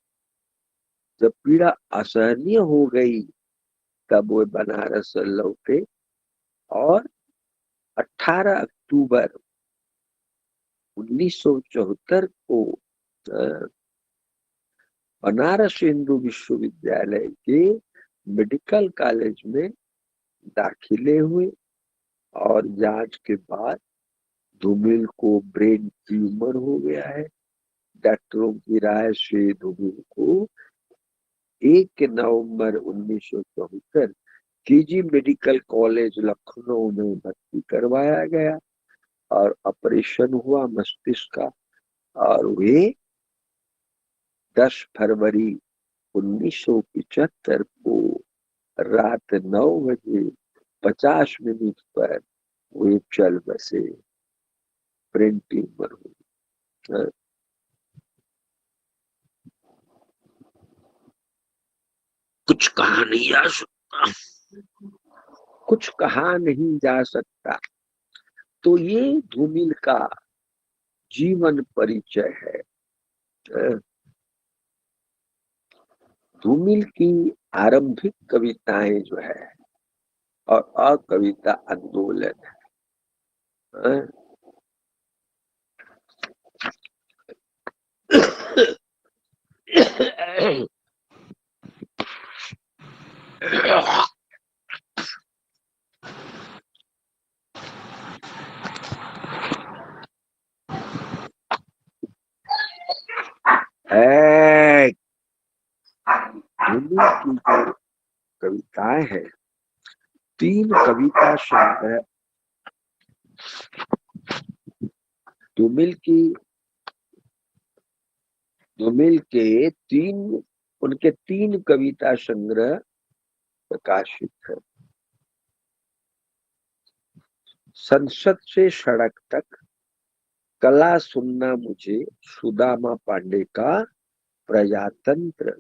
जब पीड़ा असहनीय हो गई तब वे बनारस लौटे और 18 अक्टूबर 1974 को बनारस हिंदू विश्वविद्यालय के मेडिकल कॉलेज में दाखिले हुए और जांच के बाद धूमिल को ब्रेन ट्यूमर हो गया है। डॉक्टरों की राय से धूमिल को 1 नवंबर 1974 केजी मेडिकल कॉलेज लखनऊ में भर्ती करवाया गया और ऑपरेशन हुआ मस्तिष्क का, और वे 10 फरवरी 1975 को रात 9:50 पर वे चल बसे। ब्रेन ट्यूमर हो। कुछ कहा नहीं जा सकता, कुछ कहा नहीं जा सकता। तो ये धूमिल का जीवन परिचय है। धूमिल की आरंभिक कविताएं जो है और अकविता आंदोलन है। धुनी की जो कविताएं हैं, 3 कविता संग्रह धूमिल के 3 कविता संग्रह प्रकाशित है। संसद से सड़क तक, कला सुनना मुझे, सुदामा पांडे का प्रजातंत्र।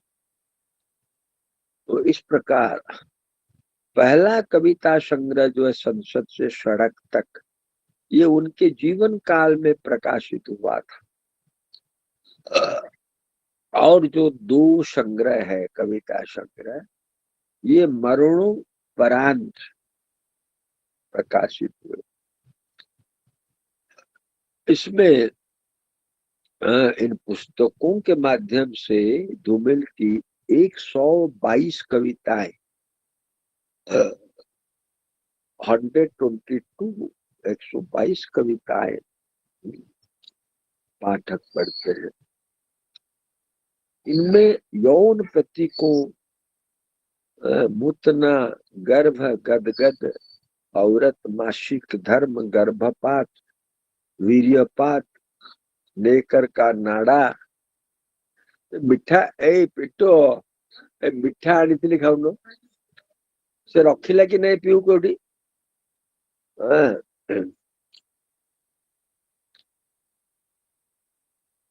तो इस प्रकार पहला कविता संग्रह जो है संसद से सड़क तक, ये उनके जीवन काल में प्रकाशित हुआ था। और जो 2 संग्रह है कविता संग्रह, ये मरणोपरांत प्रकाशित हुए। इसमें इन पुस्तकों के माध्यम से धूमिल की 122 कविताएं 122 कविताएं पाठक पढ़ते हैं। इनमें यौन प्रतीकों, मुतना, गर्भ, गदगद, औरत, मासिक धर्म, गर्भपात, वीर्यपात, नेकर का नाड़ा, मिठा पिटो मिठा आनी खाऊन से रखिला कि नहीं पीऊ कोठी।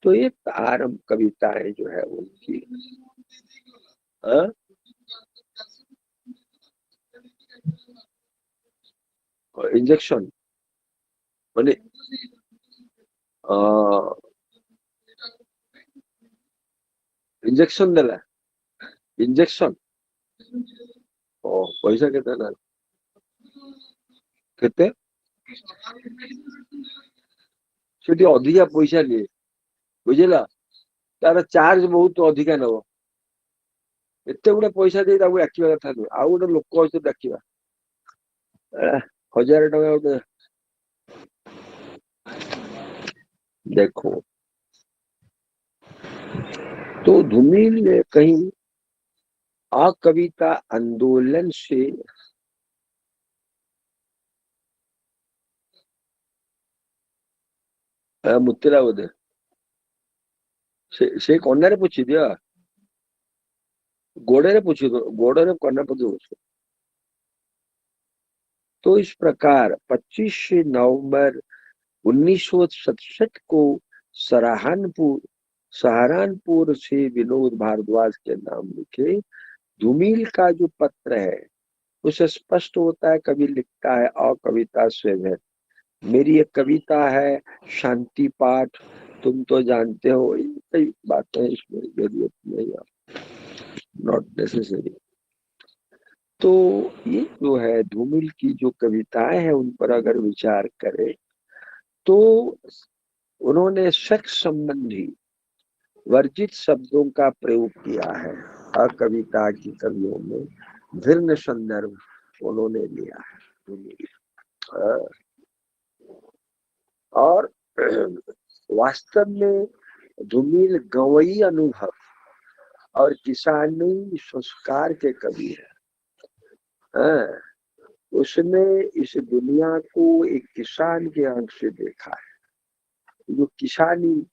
तो ये प्रारंभ कविताएं जो है उनकी इंजेक्शन माने इंजेक्शन देला इंजेक्शन पैसा केते ना केते सेठी अधिका पैसा लिए बुझिला तार चार्ज बहुत अधिका नब एते गुडे पैसा दे डाकिया कथा नुह आउ गोटे लोक अच्छे डाकिया 1000 टका गोटे देखो। तो धूमिल ने कहीं कविता आंदोलन से मुत्तिरा बोधे से कन्या पूछी दिया गोड़े पूछी दो गोड़े कन्या पति। तो इस प्रकार 25 नवंबर 1967 को सहारनपुर से विनोद भारद्वाज के नाम लिखे धूमिल का जो पत्र है उसे स्पष्ट होता है। कवि लिखता है कविता से मेरी एक कविता है शांति पाठ, तुम तो जानते हो। कई बातें इसमें जरूरत नहीं है, नॉट नेसेसरी। तो ये जो है धूमिल की जो कविताएं हैं उन पर अगर विचार करें तो उन्होंने सेक्स संबंधी वर्जित शब्दों का प्रयोग किया है। कविता की कवियों में भिन्न संदर्भ उन्होंने लिया है। और वास्तव में धूमिल गवई अनुभव और किसानी संस्कार के कवि है। उसने इस दुनिया को एक किसान के अंक से देखा है। जो किसानी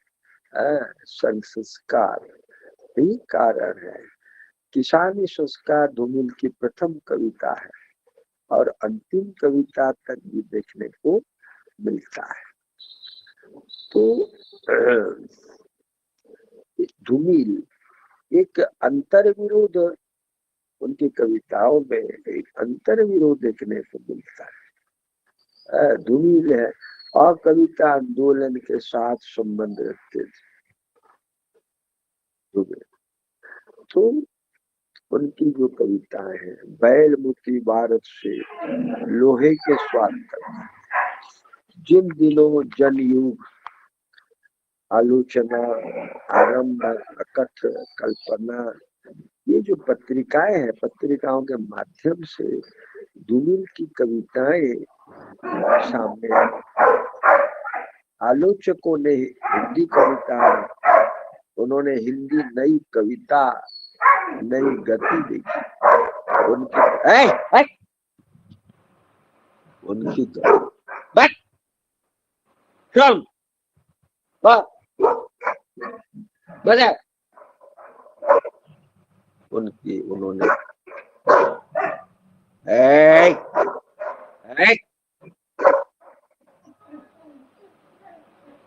संस्कार ही कारण है। किसानी संस्कार धूमिल की प्रथम कविता है और अंतिम कविता तक भी देखने को मिलता है। तो धूमिल एक अंतर विरोध, उनकी कविताओं में एक अंतर विरोध देखने को मिलता है। धूमिल है कविता आंदोलन के साथ संबंध रखते थे। तो उनकी जो कविताएं हैं बैल मुठी भारत से लोहे के स्वाद तक, जिन दिनों जनयुग आलोचना, आरंभ, अकथ, कल्पना, ये जो पत्रिकाएं हैं, पत्रिकाओं के माध्यम से धूमिल की कविताएं सामने आई। आलोचकों ने हिंदी कविता, उन्होंने हिंदी नई कविता, नई गति देखी। उनकी उनकी उन्होंने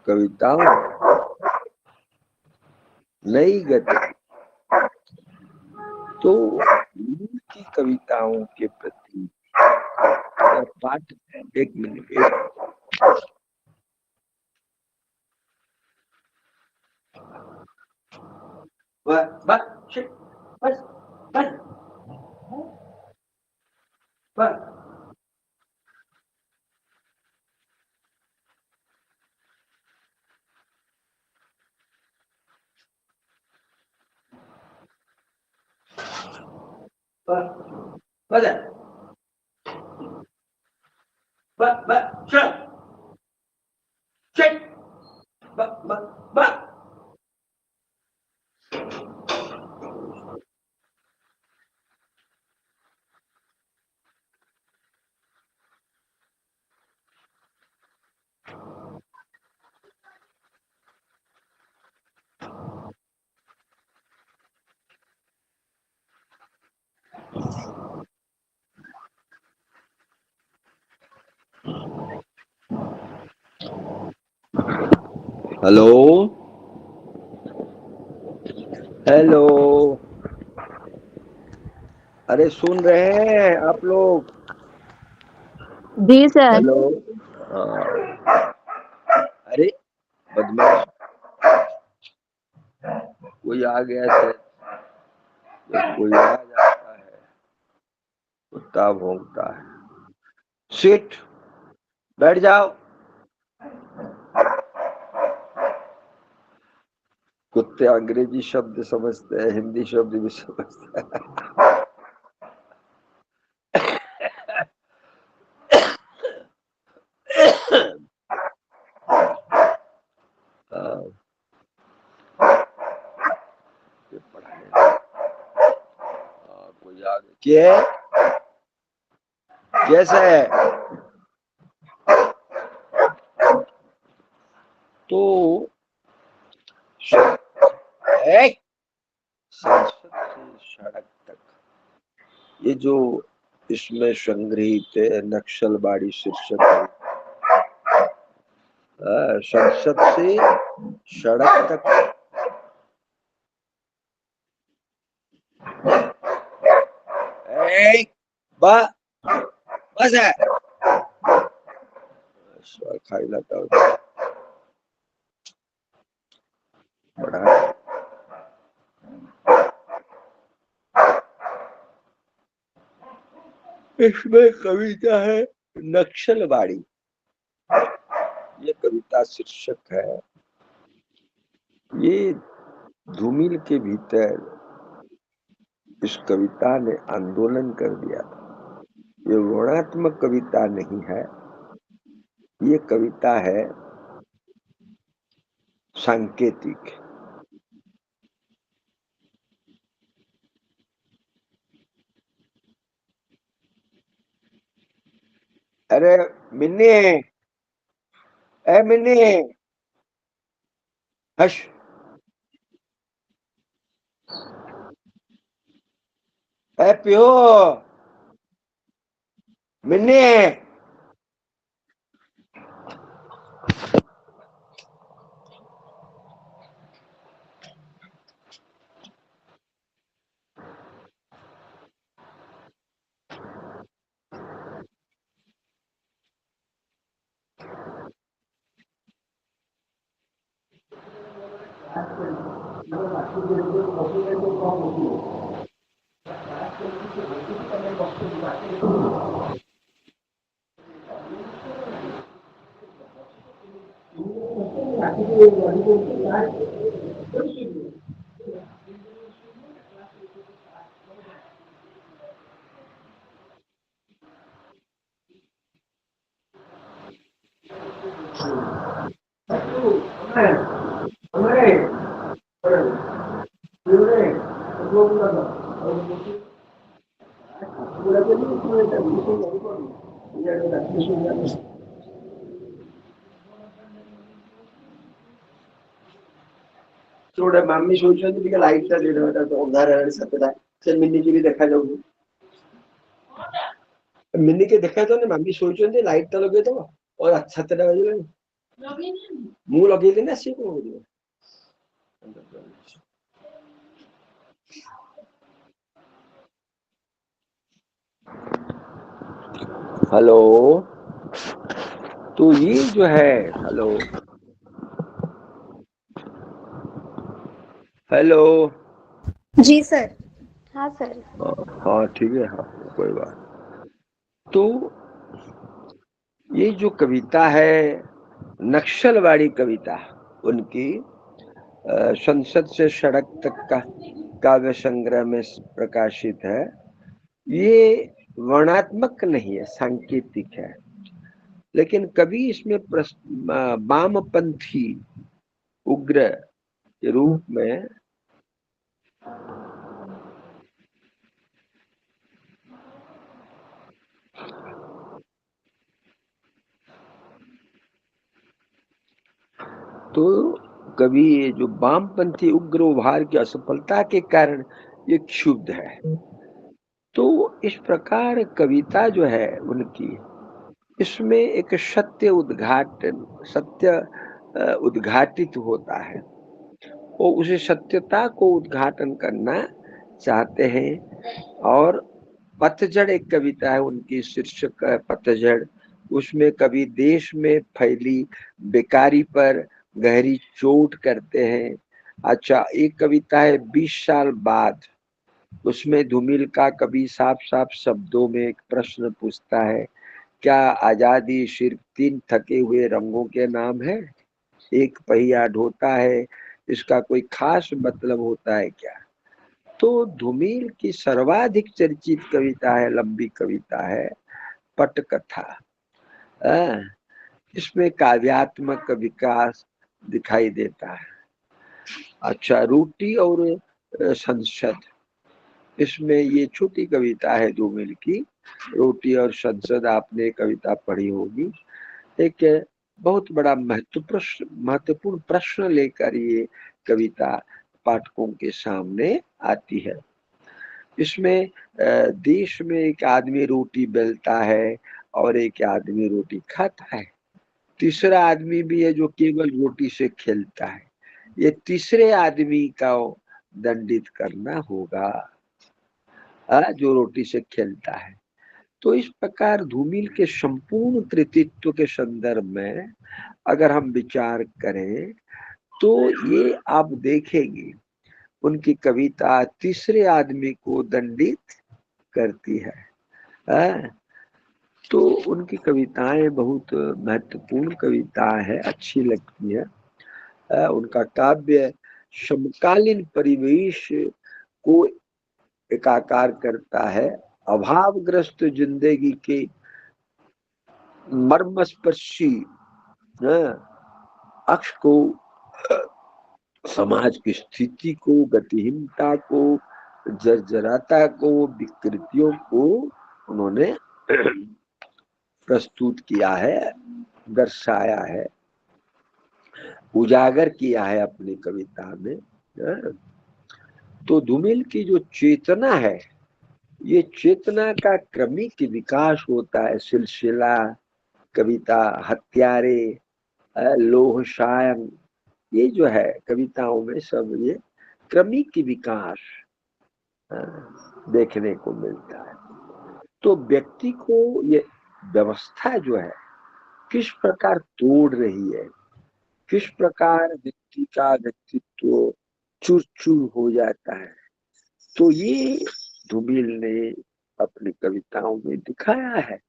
कविताओं नई गति, तो उनकी कविताओं के प्रति पाठ, एक मिनट, हेलो हेलो, अरे सुन रहे हैं आप लोग? जी सर। हेलो, अरे बदमाश, कोई आ गया है, कोई आ जाता है, कुत्ता भौंकता है। सिट, बैठ जाओ। कुत्ते अंग्रेजी शब्द समझते हैं, हिंदी शब्द भी समझते हैं। कोई आ गया, कैसे है? तो संसद से सड़क तक, ये जो इसमें संग्रहित नक्सलबाड़ी शीर्षक है, संसद से सड़क तक, बस है खाई लाता हूँ बड़ा। इसमें कविता है नक्सलबाड़ी, ये कविता शीर्षक है। ये धूमिल के भीतर इस कविता ने आंदोलन कर दिया था। ये वर्णात्मक कविता नहीं है, ये कविता है सांकेतिक। अरे मिन्नी, ए मिन्नी, हश, ए पियो, मिन्नी, जोड़े मामी सोचुଛନ୍ତି ଟିକେ ଲାଇଟ୍ ଟା ଦେଇଦେବା ତା ତ ଅନ୍ଧାର ହେଲାଣି ସାତଟା ସେ ମିନିକି ବି ଦେଖାଯାଉନି ମିନିକି ଦେଖାଯାଉନି ମାମି ଶୋଇଛନ୍ତି ଲାଇଟ୍ ଟା ଲଗେଇଦବ ଓ ରାତି 7ଟା ବାଜିଲାଣି ମୁଁ ଲଗେଇଲି ନା ସିଏ କଣ କରିବ हेलो तो ये जो है हेलो हेलो जी सर। हाँ सर। हाँ ठीक है हाँ कोई बात तो ये जो कविता है नक्सलवाड़ी कविता उनकी संसद से सड़क तक का काव्य संग्रह में प्रकाशित है ये वर्णात्मक नहीं है सांकेतिक है लेकिन कवि इसमें वामपंथी उग्र के रूप में तो कवि ये जो वामपंथी उग्र उभार की असफलता के कारण ये क्षुब्ध है तो इस प्रकार कविता जो है उनकी इसमें एक सत्य उद्घाटित होता है वो उसे सत्यता को उद्घाटन करना चाहते हैं और पतझड़ एक कविता है उनकी शीर्षक पतझड़ उसमें कवि देश में फैली बेकारी पर गहरी चोट करते हैं अच्छा एक कविता है 20 साल बाद उसमें धूमिल का कवि साफ साफ शब्दों में एक प्रश्न पूछता है क्या आजादी सिर्फ 3 थके हुए रंगों के नाम है एक पहिया ढोता है इसका कोई खास मतलब होता है क्या तो धूमिल की सर्वाधिक चर्चित कविता है लंबी कविता है पटकथा इसमें काव्यात्मक विकास दिखाई देता है अच्छा रोटी और संसद इसमें ये छोटी कविता है धूमिल की रोटी और संसद आपने कविता पढ़ी होगी एक बहुत बड़ा महत्वपूर्ण प्रश्न लेकर ये कविता पाठकों के सामने आती है इसमें देश में एक आदमी रोटी बेलता है और एक आदमी रोटी खाता है तीसरा आदमी भी है जो केवल रोटी से खेलता है ये तीसरे आदमी का दंडित करना होगा जो रोटी से खेलता है तो इस प्रकार धूमिल के संपूर्ण कृतित्व के संदर्भ में अगर हम विचार करें तो ये आप देखेंगे उनकी कविता तीसरे आदमी को दंडित करती है तो उनकी कविताएं बहुत महत्वपूर्ण कविता है अच्छी लगती है उनका काव्य समकालीन परिवेश को एकाकार करता है अभावग्रस्त जिंदगी के मर्मस्पर्शी अक्ष को समाज की स्थिति को गतिहीनता को जर्जराता को विकृतियों को उन्होंने प्रस्तुत किया है दर्शाया है उजागर किया है अपनी कविता में तो धूमिल की जो चेतना है ये चेतना का क्रमिक विकास होता है सिलसिला कविता हत्यारे लोह शायन ये जो है कविताओं में सब ये क्रमिक विकास देखने को मिलता है तो व्यक्ति को ये व्यवस्था जो है किस प्रकार तोड़ रही है किस प्रकार व्यक्ति का व्यक्तित्व चूर चूर हो जाता है तो ये धूमिल ने अपनी कविताओं में दिखाया है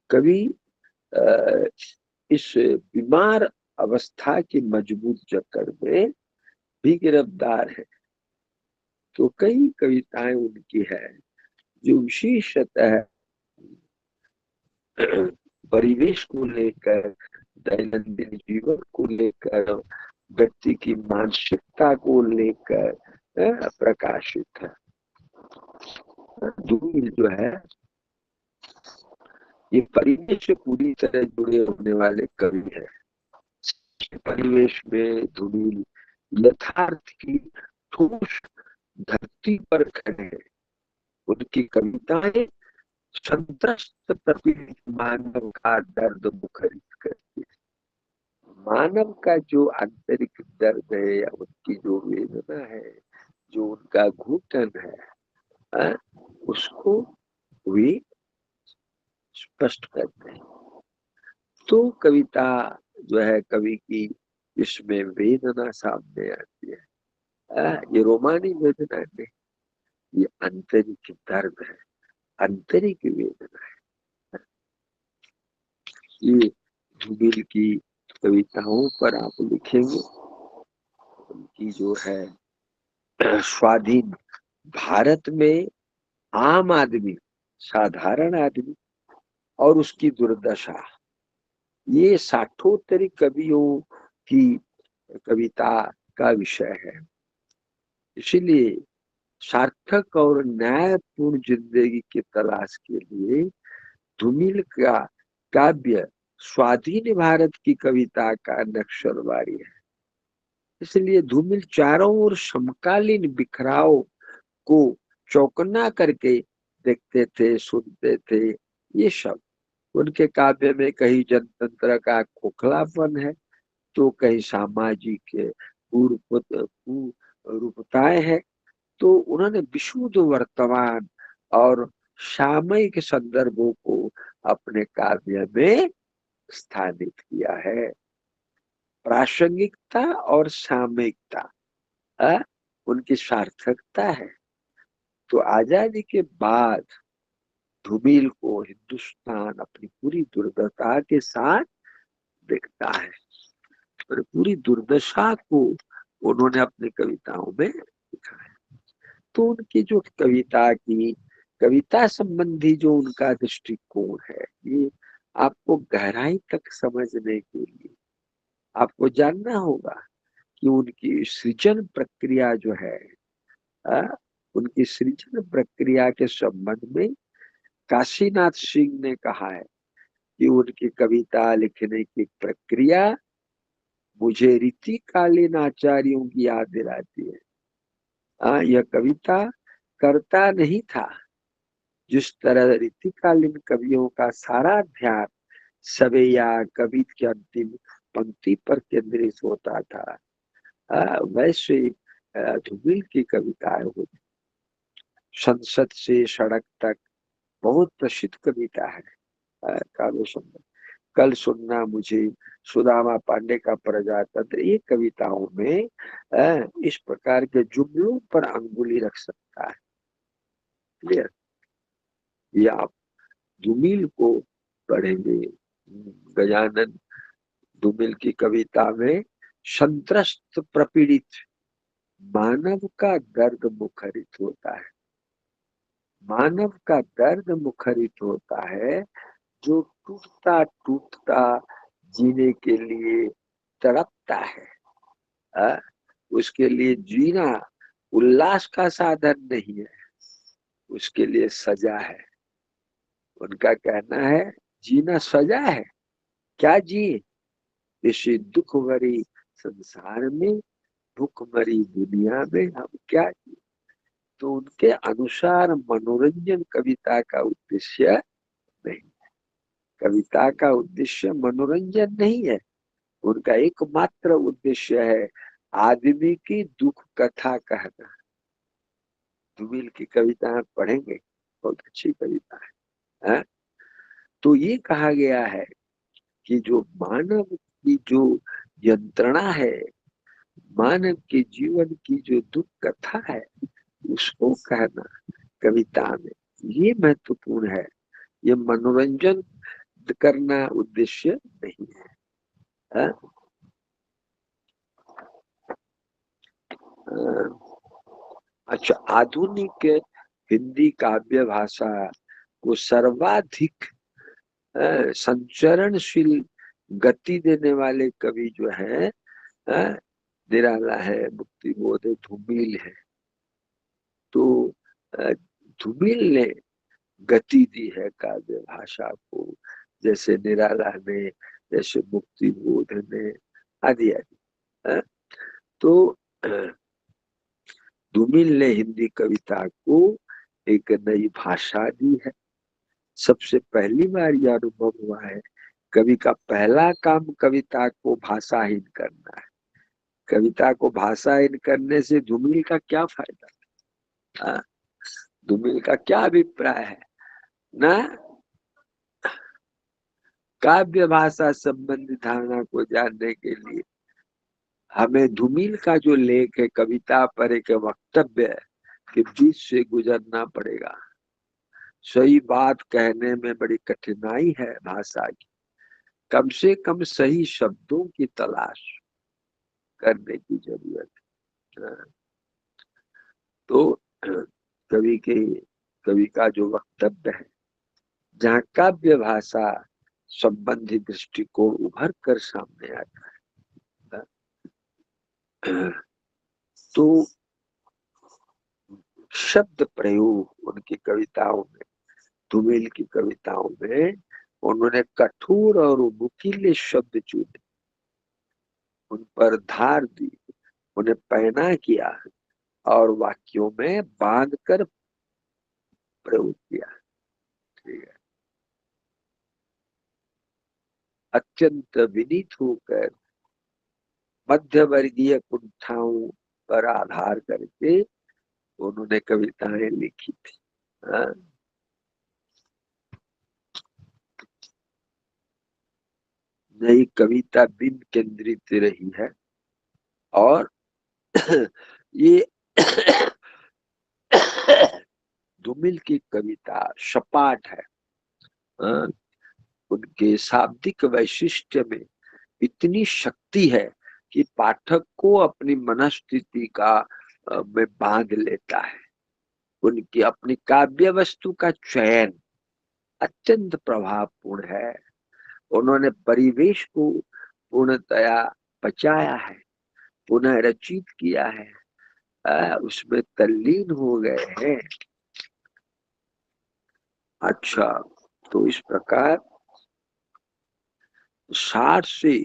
कवि अ, इस बीमार अवस्था की मजबूत जकड़ में भी गिरफ्तार है। तो कई कविताएं उनकी है जो विशेषतः परिवेश को लेकर, दैनंदिन जीवन को लेकर, व्यक्ति की मानसिकता को लेकर प्रकाशित है। धूमिल जो है ये परिवेश से पूरी तरह जुड़े होने वाले कवि है। परिवेश में धूमिल यथार्थ की ठोस धरती पर खड़े हैं। उनकी कविताएं संत्रस्त प्रपीड़ित मानव का दर्द मुखरित करती है। मानव का जो आंतरिक दर्द है या उनकी जो वेदना है, जो उनका घुटन है, उसको वे स्पष्ट करते हैं। तो कविता जो है कवि की, इसमें वेदना सामने आती है। ये रोमानी वेदना नहीं, ये आंतरिक दर्द है, आंतरिक वेदना है। ये धूमिल की कविताओं पर आप लिखेंगे, उनकी जो है स्वाधीन भारत में आम आदमी, साधारण आदमी और उसकी दुर्दशा, ये साठोत्तरी कवियों की कविता का विषय है। इसीलिए सार्थक और न्यायपूर्ण जिंदगी की तलाश के लिए धूमिल का काव्य स्वाधीन भारत की कविता का नक्शलवारी है। इसलिए धूमिल चारों ओर समकालीन बिखराव को चौकन्ना करके देखते थे, सुनते थे। ये सब उनके काव्य में कहीं जनतंत्र का खोखलापन है, तो कहीं सामाजिक रूपताएं है। तो उन्होंने विशुद्ध वर्तमान और सामयिक संदर्भों को अपने काव्य में स्थानित किया है। प्रासंगिकता और सामयिकता उनकी सार्थकता है। तो आजादी के बाद धूमिल को हिंदुस्तान अपनी पूरी दुर्दशा के साथ देखता है और पूरी दुर्दशा को उन्होंने अपनी कविताओं में लिखा है। तो उनकी जो कविता संबंधी जो उनका दृष्टिकोण है, ये आपको गहराई तक समझने के लिए आपको जानना होगा कि उनकी सृजन प्रक्रिया जो है, आ, उनकी सृजन प्रक्रिया के संबंध में काशीनाथ सिंह ने कहा है कि उनकी कविता लिखने की प्रक्रिया मुझे रीतिकालीन आचार्यों की याद दिलाती है। यह कविता करता नहीं था जिस तरह रीतिकालीन कवियों का सारा ध्यान सवैया कवि की अंतिम पंक्ति पर केंद्रित होता था, वैसे धूमिल की कविताएं होती। संसद से सड़क तक बहुत प्रसिद्ध कविता है। काव्य सुंदर, कल सुनना मुझे, सुदामा पांडे का प्रजातंत्र, ये कविताओं में इस प्रकार के जुमलों पर अंगुली रख सकता है। क्लियर? ये आप धूमिल को पढ़ेंगे, गजानन धूमिल की कविता में संत्रस्त प्रपीड़ित मानव का दर्द मुखरित होता है। मानव का दर्द मुखरित होता है जो टूटता टूटता जीने के लिए तड़पता है। उसके लिए जीना उल्लास का साधन नहीं है, उसके लिए सजा है। उनका कहना है जीना सजा है, क्या जिए इसी दुख भरी संसार में, भूखमरी दुनिया में हम क्या जिए। तो उनके अनुसार मनोरंजन कविता का उद्देश्य नहीं, कविता का उद्देश्य मनोरंजन नहीं है। उनका एकमात्र उद्देश्य है आदमी की दुख कथा कहना। धूमिल की कविता पढ़ेंगे, बहुत अच्छी कविता है। तो ये कहा गया है कि जो मानव की जो यंत्रणा है, मानव के जीवन की जो दुख कथा है, उसको कहना कविता में, ये महत्वपूर्ण है। ये मनोरंजन सिद्ध करना उद्देश्य नहीं है, है? अच्छा, आधुनिक हिंदी काव्य भाषा को सर्वाधिक संचरणशील गति देने वाले कवि जो है निराला है, मुक्तिबोध है, धूमिल है। तो धूमिल ने गति दी है काव्य भाषा को, जैसे निराला ने, जैसे मुक्तिबोध ने, आदि आदि। तो धूमिल ने हिंदी कविता को एक नई भाषा दी है। सबसे पहली बार यह अनुभव हुआ है, कवि का पहला काम कविता को भाषाहीन करना है। कविता को भाषाहीन करने से धूमिल का क्या फायदा? धूमिल का क्या अभिप्राय है ना? काव्य भाषा संबंधी धारणा को जानने के लिए हमें धूमिल का जो लेख है कविता पर एक वक्तव्य है कि बीच से गुजरना पड़ेगा। सही बात कहने में बड़ी कठिनाई है भाषा की, कम से कम सही शब्दों की तलाश करने की जरूरत है। तो कवि का जो वक्तव्य है, जहाँ काव्य भाषा संबंधी दृष्टिकोण उभर कर सामने आता है, तो शब्द प्रयोग उनकी कविताओं में, धूमिल की कविताओं में उन्होंने कठोर और नुकीले शब्द चुने, उन पर धार दी, उन्हें पैना किया और वाक्यों में बांध कर प्रयोग किया। ठीक है, अत्यंत विनीत होकर मध्य वर्गीय कुंठाओं पर आधार करके उन्होंने कविताएं लिखी थी। नई कविता बिन केंद्रित रही है और ये धूमिल की कविता सपाट है। उनके शाब्दिक वैशिष्ट्य में इतनी शक्ति है कि पाठक को अपनी मनस्थिति का में बांध लेता है। उनकी अपनी काव्य वस्तु का चयन अत्यंत प्रभावपूर्ण है। उन्होंने परिवेश को पूर्णतया बचाया है, पुनः रचित किया है, उसमें तल्लीन हो गए हैं। अच्छा, तो इस प्रकार 60 से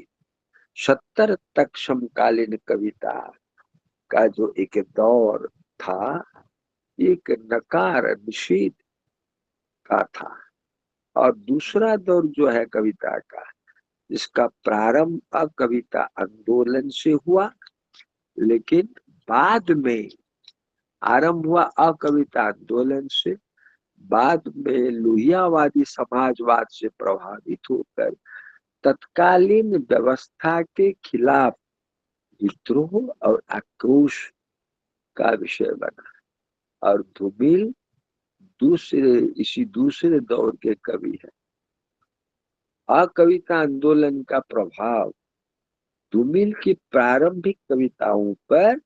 70 तक समकालीन कविता का जो एक दौर था, एक नकार निषेध का था, और दूसरा दौर जो है कविता का, जिसका प्रारंभ कविता आंदोलन से हुआ, लेकिन बाद में आरंभ हुआ अकविता आंदोलन से, बाद में लोहियावादी समाजवाद से प्रभावित होकर तत्कालीन व्यवस्था के खिलाफ विद्रोह और आक्रोश का विषय बना। और धूमिल इसी दूसरे दौर के कवि है। अकविता आंदोलन का प्रभाव धूमिल की प्रारंभिक कविताओं पर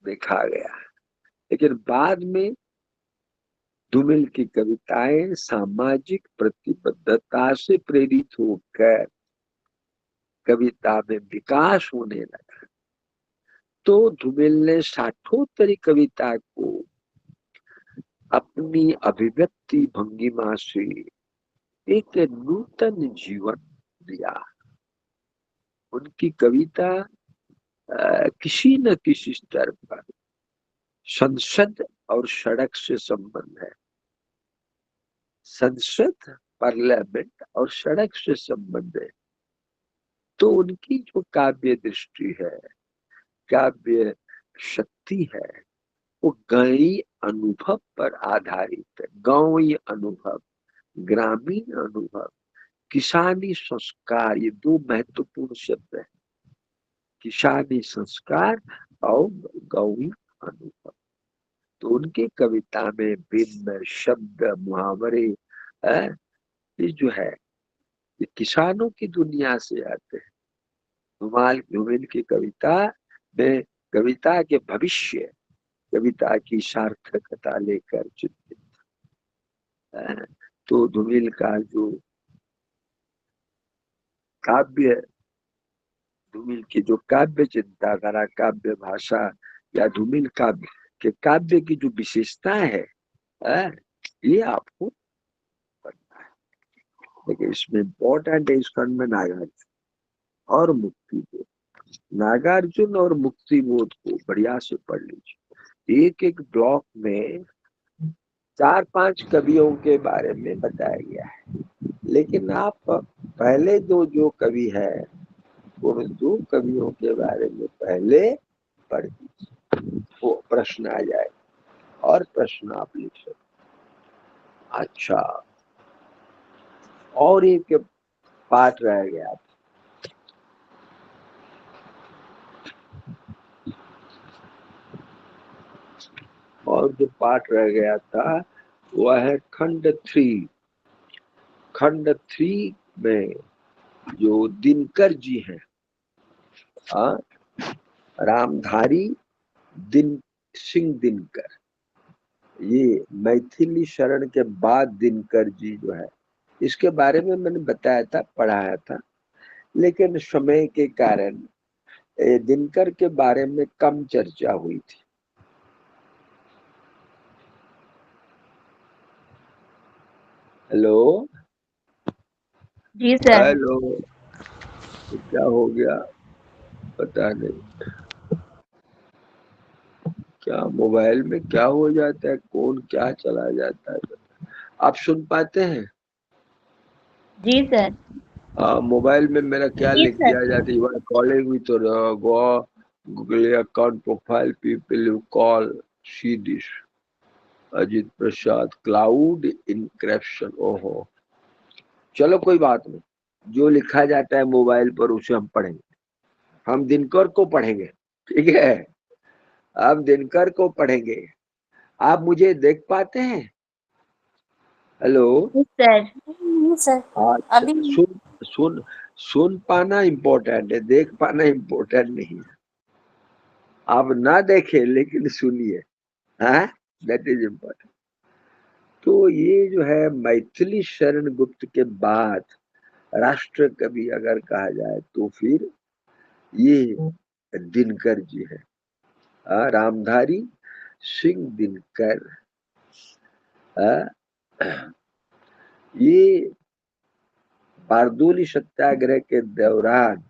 देखा गया, लेकिन बाद में धूमिल की कविताएं सामाजिक प्रतिबद्धता से प्रेरित होकर कविता में विकास होने लगा। तो धूमिल ने साठोत्तरी कविता को अपनी अभिव्यक्ति भंगिमा से एक नूतन जीवन दिया। उनकी कविता किसी न किसी स्तर पर संसद और सड़क से संबंध है। संसद, पार्लियामेंट और सड़क से संबंध है। तो उनकी जो काव्य दृष्टि है, काव्य शक्ति है, वो गांवी अनुभव पर आधारित है। गांवी अनुभव, ग्रामीण अनुभव, किसानी संस्कार, ये दो महत्वपूर्ण शब्द है, किसानी संस्कार और गांवी अनुभव। तो उनके कविता में भिन्न शब्द, मुहावरे, ये जो है ये किसानों की दुनिया से आते हैं। धुमाल की कविता में कविता के भविष्य, कविता की सार्थकता लेकर चिंतित है। तो धुमिल का जो काव्य, धुमिल की जो काव्य चिंताधारा, काव्य भाषा या धुमिल काव्य के काव्य की जो विशेषता है, ये आपको पढ़ना है। देखिए इसमें इम्पोर्टेंट है इस खंड में नागार्जुन और मुक्ति बोध। नागार्जुन और मुक्ति बोध को बढ़िया से पढ़ लीजिए। एक एक ब्लॉक में 4-5 कवियों के बारे में बताया गया है, लेकिन आप पहले जो कवि है उन 2 कवियों के बारे में पहले पढ़ लीजिए, वो प्रश्न आ जाए और प्रश्न आप लिख सकते। अच्छा, और एक पाठ रह गया, और जो पाठ रह गया था वह है खंड 3। खंड 3 में जो दिनकर जी हैं, रामधारी सिंह दिनकर, ये मैथिली शरण के बाद दिनकर जी जो है, इसके बारे में मैंने बताया था, पढ़ाया था, लेकिन समय के कारण दिनकर के बारे में कम चर्चा हुई थी। हेलो जी सर। हेलो, तो क्या हो गया पता नहीं, क्या मोबाइल में क्या हो जाता है, कौन क्या चला जाता है। आप सुन पाते हैं? जी सर। मोबाइल में मेरा क्या जी लिख सर। दिया जाता है, you are calling with Google account profile, people you call see this, Ajit Prasad, cloud encryption. ओहो, चलो कोई बात नहीं, जो लिखा जाता है मोबाइल पर उसे हम पढ़ेंगे। हम दिनकर को पढ़ेंगे, ठीक है, हम दिनकर को पढ़ेंगे। आप मुझे देख पाते हैं? Hello sir. सर अच्छा, अभी सुन पाना इम्पोर्टेंट है, देख पाना इम्पोर्टेंट नहीं है। आप ना देखें लेकिन सुनिए, हाँ, दैट इज इम्पोर्टेंट। तो ये जो है मैथिली शरण गुप्त के बाद राष्ट्र कवि अगर कहा जाए तो फिर ये दिनकर जी है, रामधारी सिंह दिनकर। ये बारदोली सत्याग्रह के दौरान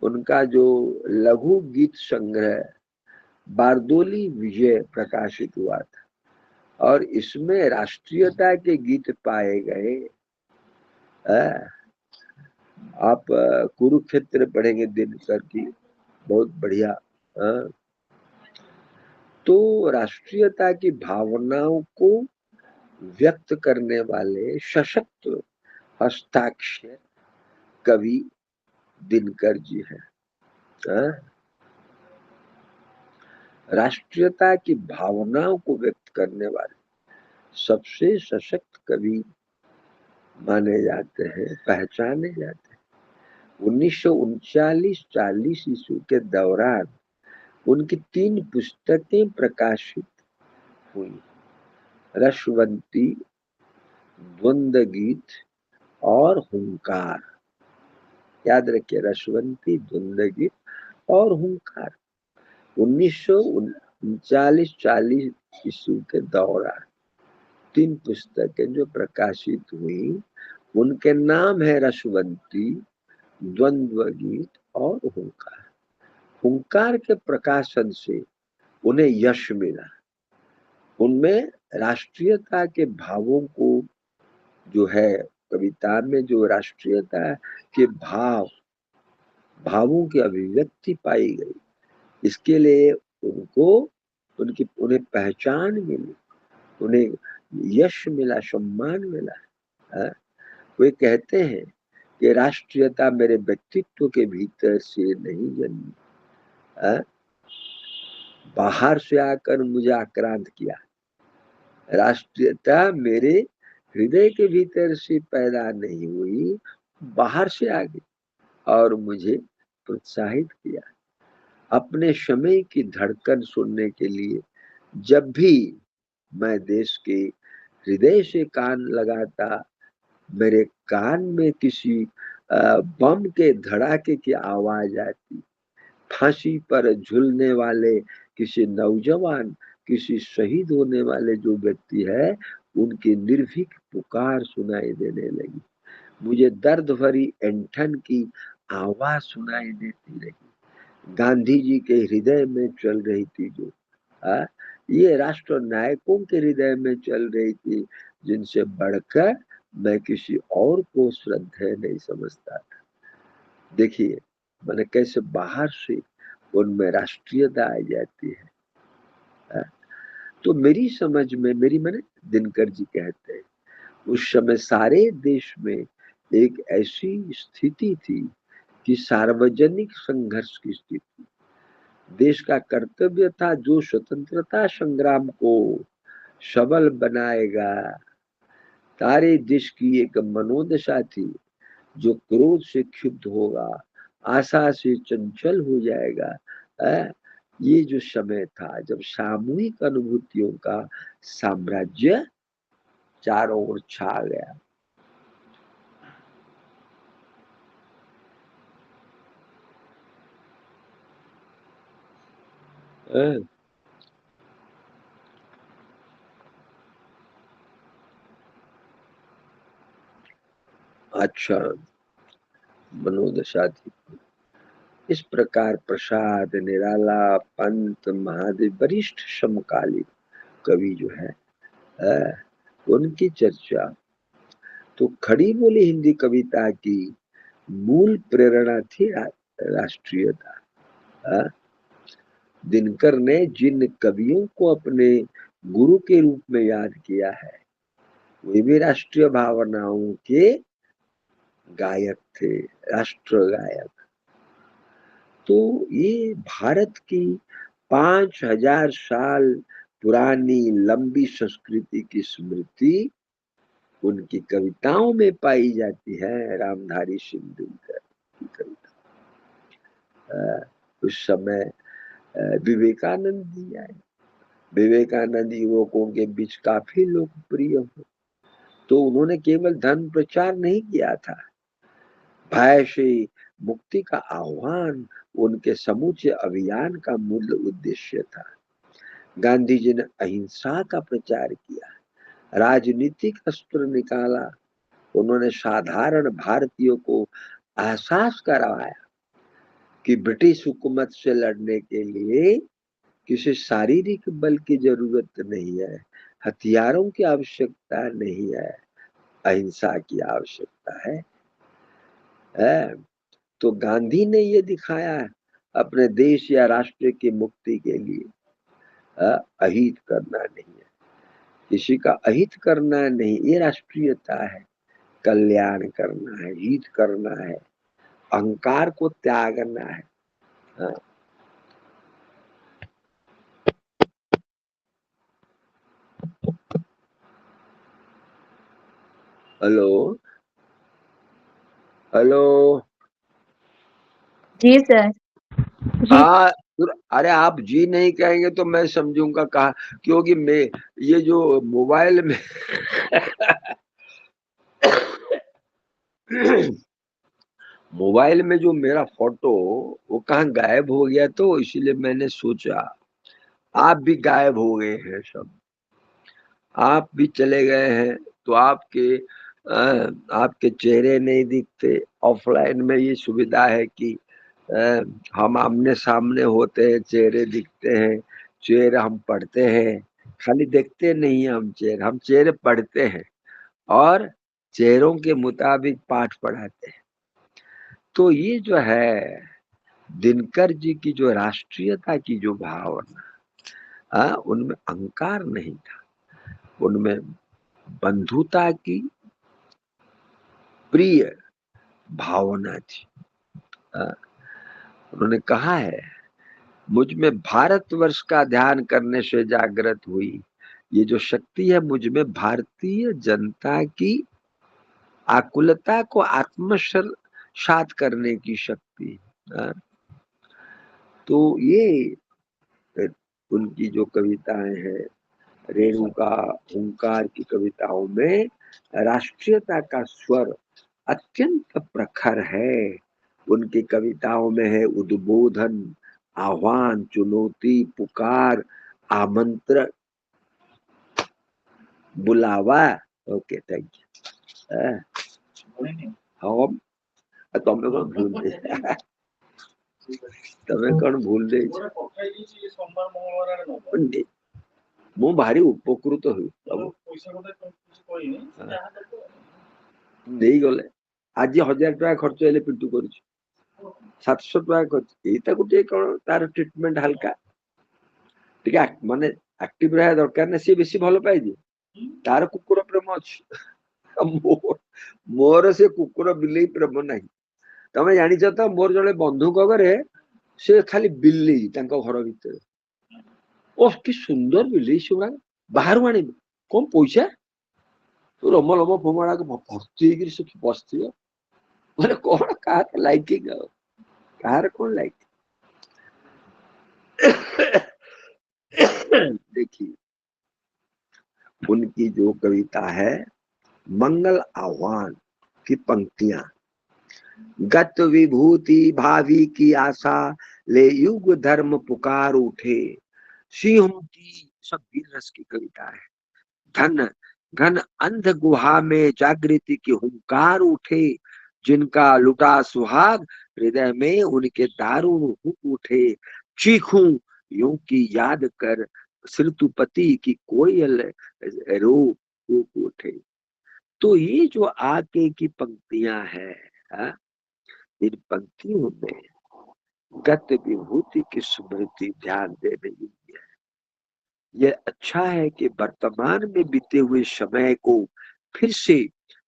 उनका जो लघु गीत संग्रह बारदोली विजय प्रकाशित हुआ था, और इसमें राष्ट्रीयता के गीत पाए गए। आप कुरुक्षेत्र पढ़ेंगे दिनकर की, बहुत बढ़िया। तो राष्ट्रीयता की भावनाओं को व्यक्त करने वाले सशक्त हस्ताक्षर कवि दिनकर जी हैं। राष्ट्रीयता की भावनाओं को व्यक्त करने वाले सबसे सशक्त कवि माने जाते हैं, पहचाने जाते हैं। 1939-40 ईस्वी के दौरान उनकी 3 पुस्तकें प्रकाशित हुई, रसवंती, द्वंद्व गीत और हुंकार। याद रखिए, रसवंती, द्वंद्व गीत और हुंकार। 1939-40 ईस्वी के दौरान 3 पुस्तकें जो प्रकाशित हुई, उनके नाम है रसवंती, द्वंद्व गीत और हुंकार। हुंकार के प्रकाशन से उन्हें यश मिला। उनमें राष्ट्रीयता के भावों को जो है, कविता में जो राष्ट्रीयता के भावों की अभिव्यक्ति पाई गई, इसके लिए उन्हें पहचान मिली, उन्हें यश मिला, सम्मान मिला। वे कहते हैं कि राष्ट्रीयता मेरे व्यक्तित्व के भीतर से नहीं जन्मी, बाहर से आकर मुझे आक्रांत किया। राष्ट्रीयता मेरे हृदय के भीतर से पैदा नहीं हुई, बाहर से आ गई और मुझे प्रोत्साहित किया। अपने समय की धड़कन सुनने के लिए जब भी मैं देश के हृदय से कान लगाता, मेरे कान में किसी बम के धड़ाके की आवाज आती, फांसी पर झूलने वाले किसी नौजवान, किसी शहीद होने वाले जो व्यक्ति है, उनकी निर्भीक पुकार सुनाई देने लगी। मुझे दर्द भरी ऐंठन की आवाज सुनाई देती रही। गांधी जी के हृदय में चल रही थी जो, ये राष्ट्र नायकों के हृदय में चल रही थी, जिनसे बढ़कर मैं किसी और को श्रद्धेय नहीं समझता था। देखिए मैंने कैसे बाहर से उनमें राष्ट्रीयता आ जाती है। तो मेरी समझ में, मेरी मैंने दिनकर जी कहते हैं, उस समय सारे देश में एक ऐसी स्थिति थी कि सार्वजनिक संघर्ष की स्थिति। देश का कर्तव्य था जो स्वतंत्रता संग्राम को सबल बनाएगा। सारे देश की एक मनोदशा थी, जो क्रोध से क्षुब्ध होगा, आशा से चंचल हो जाएगा। ये जो समय था जब सामूहिक अनुभूतियों का साम्राज्य चारों ओर छा गया। अच्छा मनोदशा थी। इस प्रकार प्रसाद, निराला, पंत, महादेव, वरिष्ठ समकालीन कवि जो है उनकी चर्चा तो खड़ी बोली हिंदी कविता की मूल प्रेरणा थी राष्ट्रीयता। दिनकर ने जिन कवियों को अपने गुरु के रूप में याद किया है, वे भी राष्ट्रीय भावनाओं के गायक थे, राष्ट्र गायक। तो ये भारत की 5000 साल पुरानी लंबी संस्कृति की स्मृति उनकी कविताओं में पाई जाती है। रामधारी सिंह दिनकर की कविता। उस समय विवेकानंद जी आए। विवेकानंद युवकों के बीच काफी लोकप्रिय हो, तो उन्होंने केवल धर्म प्रचार नहीं किया था, भय से मुक्ति का आह्वान उनके समूचे अभियान का मूल उद्देश्य था। गांधी जी ने अहिंसा का प्रचार किया, राजनीतिक अस्त्र निकाला। उन्होंने साधारण भारतीयों को एहसास करवाया कि ब्रिटिश हुकूमत से लड़ने के लिए किसी शारीरिक बल की जरूरत नहीं है, हथियारों की आवश्यकता नहीं है, अहिंसा की आवश्यकता है। तो गांधी ने ये दिखाया अपने देश या राष्ट्र की मुक्ति के लिए अहित करना नहीं है, किसी का अहित करना नहीं, ये राष्ट्रीयता है। कल्याण करना है, हित करना है, अहंकार को त्यागना है। Hello hello. जी सर। जी अरे आप जी नहीं कहेंगे तो मैं समझूंगा कहा, क्योंकि मैं ये जो मोबाइल में मोबाइल में जो मेरा फोटो वो कहाँ गायब हो गया, तो इसीलिए मैंने सोचा आप भी गायब हो गए हैं, सब आप भी चले गए हैं, तो आपके चेहरे नहीं दिखते। ऑफलाइन में ये सुविधा है कि हम आमने सामने होते हैं, चेहरे दिखते हैं, चेहरे हम पढ़ते हैं, खाली देखते नहीं है हम चेहरे पढ़ते हैं और चेहरों के मुताबिक पाठ पढ़ाते हैं। तो ये जो है दिनकर जी की जो राष्ट्रीयता की जो भावना, उनमें अहंकार नहीं था, उनमें बंधुता की प्रिय भावना थी। उन्होंने कहा है, मुझ में भारतवर्ष का ध्यान करने से जागृत हुई ये जो शक्ति है मुझ में भारतीय जनता की आकुलता को आत्मसात करने की शक्ति है। तो ये उनकी जो कविताएं हैं, रेणुका हुंकार की कविताओं में राष्ट्रीयता का स्वर अत्यंत प्रखर है। उनकी कविताओं में है उद्बोधन, आह्वान, चुनौती, पुकार, आमंत्रण, बुलावा। Okay, thank you. हम તમે કોણ ભૂલ દે તમે કોણ ભૂલ દે ମୁଁ ଭାରି ଉପକୃତ ହୁଏ ନେଇଗଲେ। ଆଜି 1000 ଟଙ୍କା ଖର୍ଚ୍ଚ ହେଲେ ପିଣ୍ଟୁ କରୁଛି, 700 ଟଙ୍କା ଖର୍ଚ୍ଚ, ଏଇଟା ଗୋଟେ କଣ ତାର ଟ୍ରିଟମେଣ୍ଟ ହାଲକା ଟିକେ ମାନେ ଆକ୍ଟିଭ ରହିବା ଦରକାର ନା। ସିଏ ବେଶୀ ଭଲ ପାଇଛି, ତାର କୁକୁର ପ୍ରେମ ଅଛି। ମୋର ସେ କୁକୁର ବିଲେଇ ପ୍ରେମ ନାହିଁ। ତମେ ଜାଣିଛ ତ, ମୋର ଜଣେ ବନ୍ଧୁଙ୍କ ଘରେ ସେ ଖାଲି ବିଲେଇ ତାଙ୍କ ଘର ଭିତରେ। ଓ କି ସୁନ୍ଦର ବିଲେଇ ସେଗୁଡା, ବାହାରୁ ଆଣିବୁ କମ ପଇସା, ଲମ୍ବ ଲମ୍ବ ଫୋମଳା ଭର୍ତ୍ତି ହେଇକିରି ସେଠି ବସିଥିବ। ମାନେ କଣ କାହାର ଲାଇକିଂ, ଆଉ କାହାର କଣ ଲାଇକିଂ। देखिए उनकी जो कविता है मंगल आह्वान की पंक्तियां, गत विभूति भावी की आशा ले युग धर्म पुकार उठे, सिंहों की, सब वीर रस की कविता है। धन घन अंध गुहा में जागृति की हुंकार उठे, जिनका लुटा सुहाग हृदय में उनके दारुण हुक उठे, चीखूं यूं की याद कर ऋतुपति की कोयल रो फूक उठे। तो ये जो आके की पंक्तियां हैं, इन पंक्तियों में गत विभूति की स्मृति ध्यान देने योग्य है। ये अच्छा है कि वर्तमान में बीते हुए समय को फिर से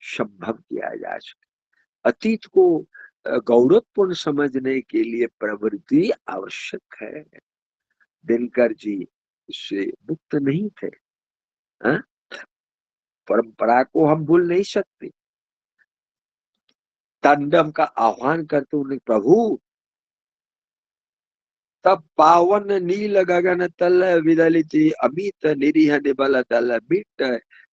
संभव किया जा सके। अतीत को गौरवपूर्ण समझने के लिए प्रवृत्ति आवश्यक है। दिनकर जी इससे मुक्त नहीं थे। परंपरा को हम भूल नहीं सकते। तांडव का आह्वान करते उन्हें, प्रभु तब पावन नील गगन तल विदलिति अमित निरीह निबल दल,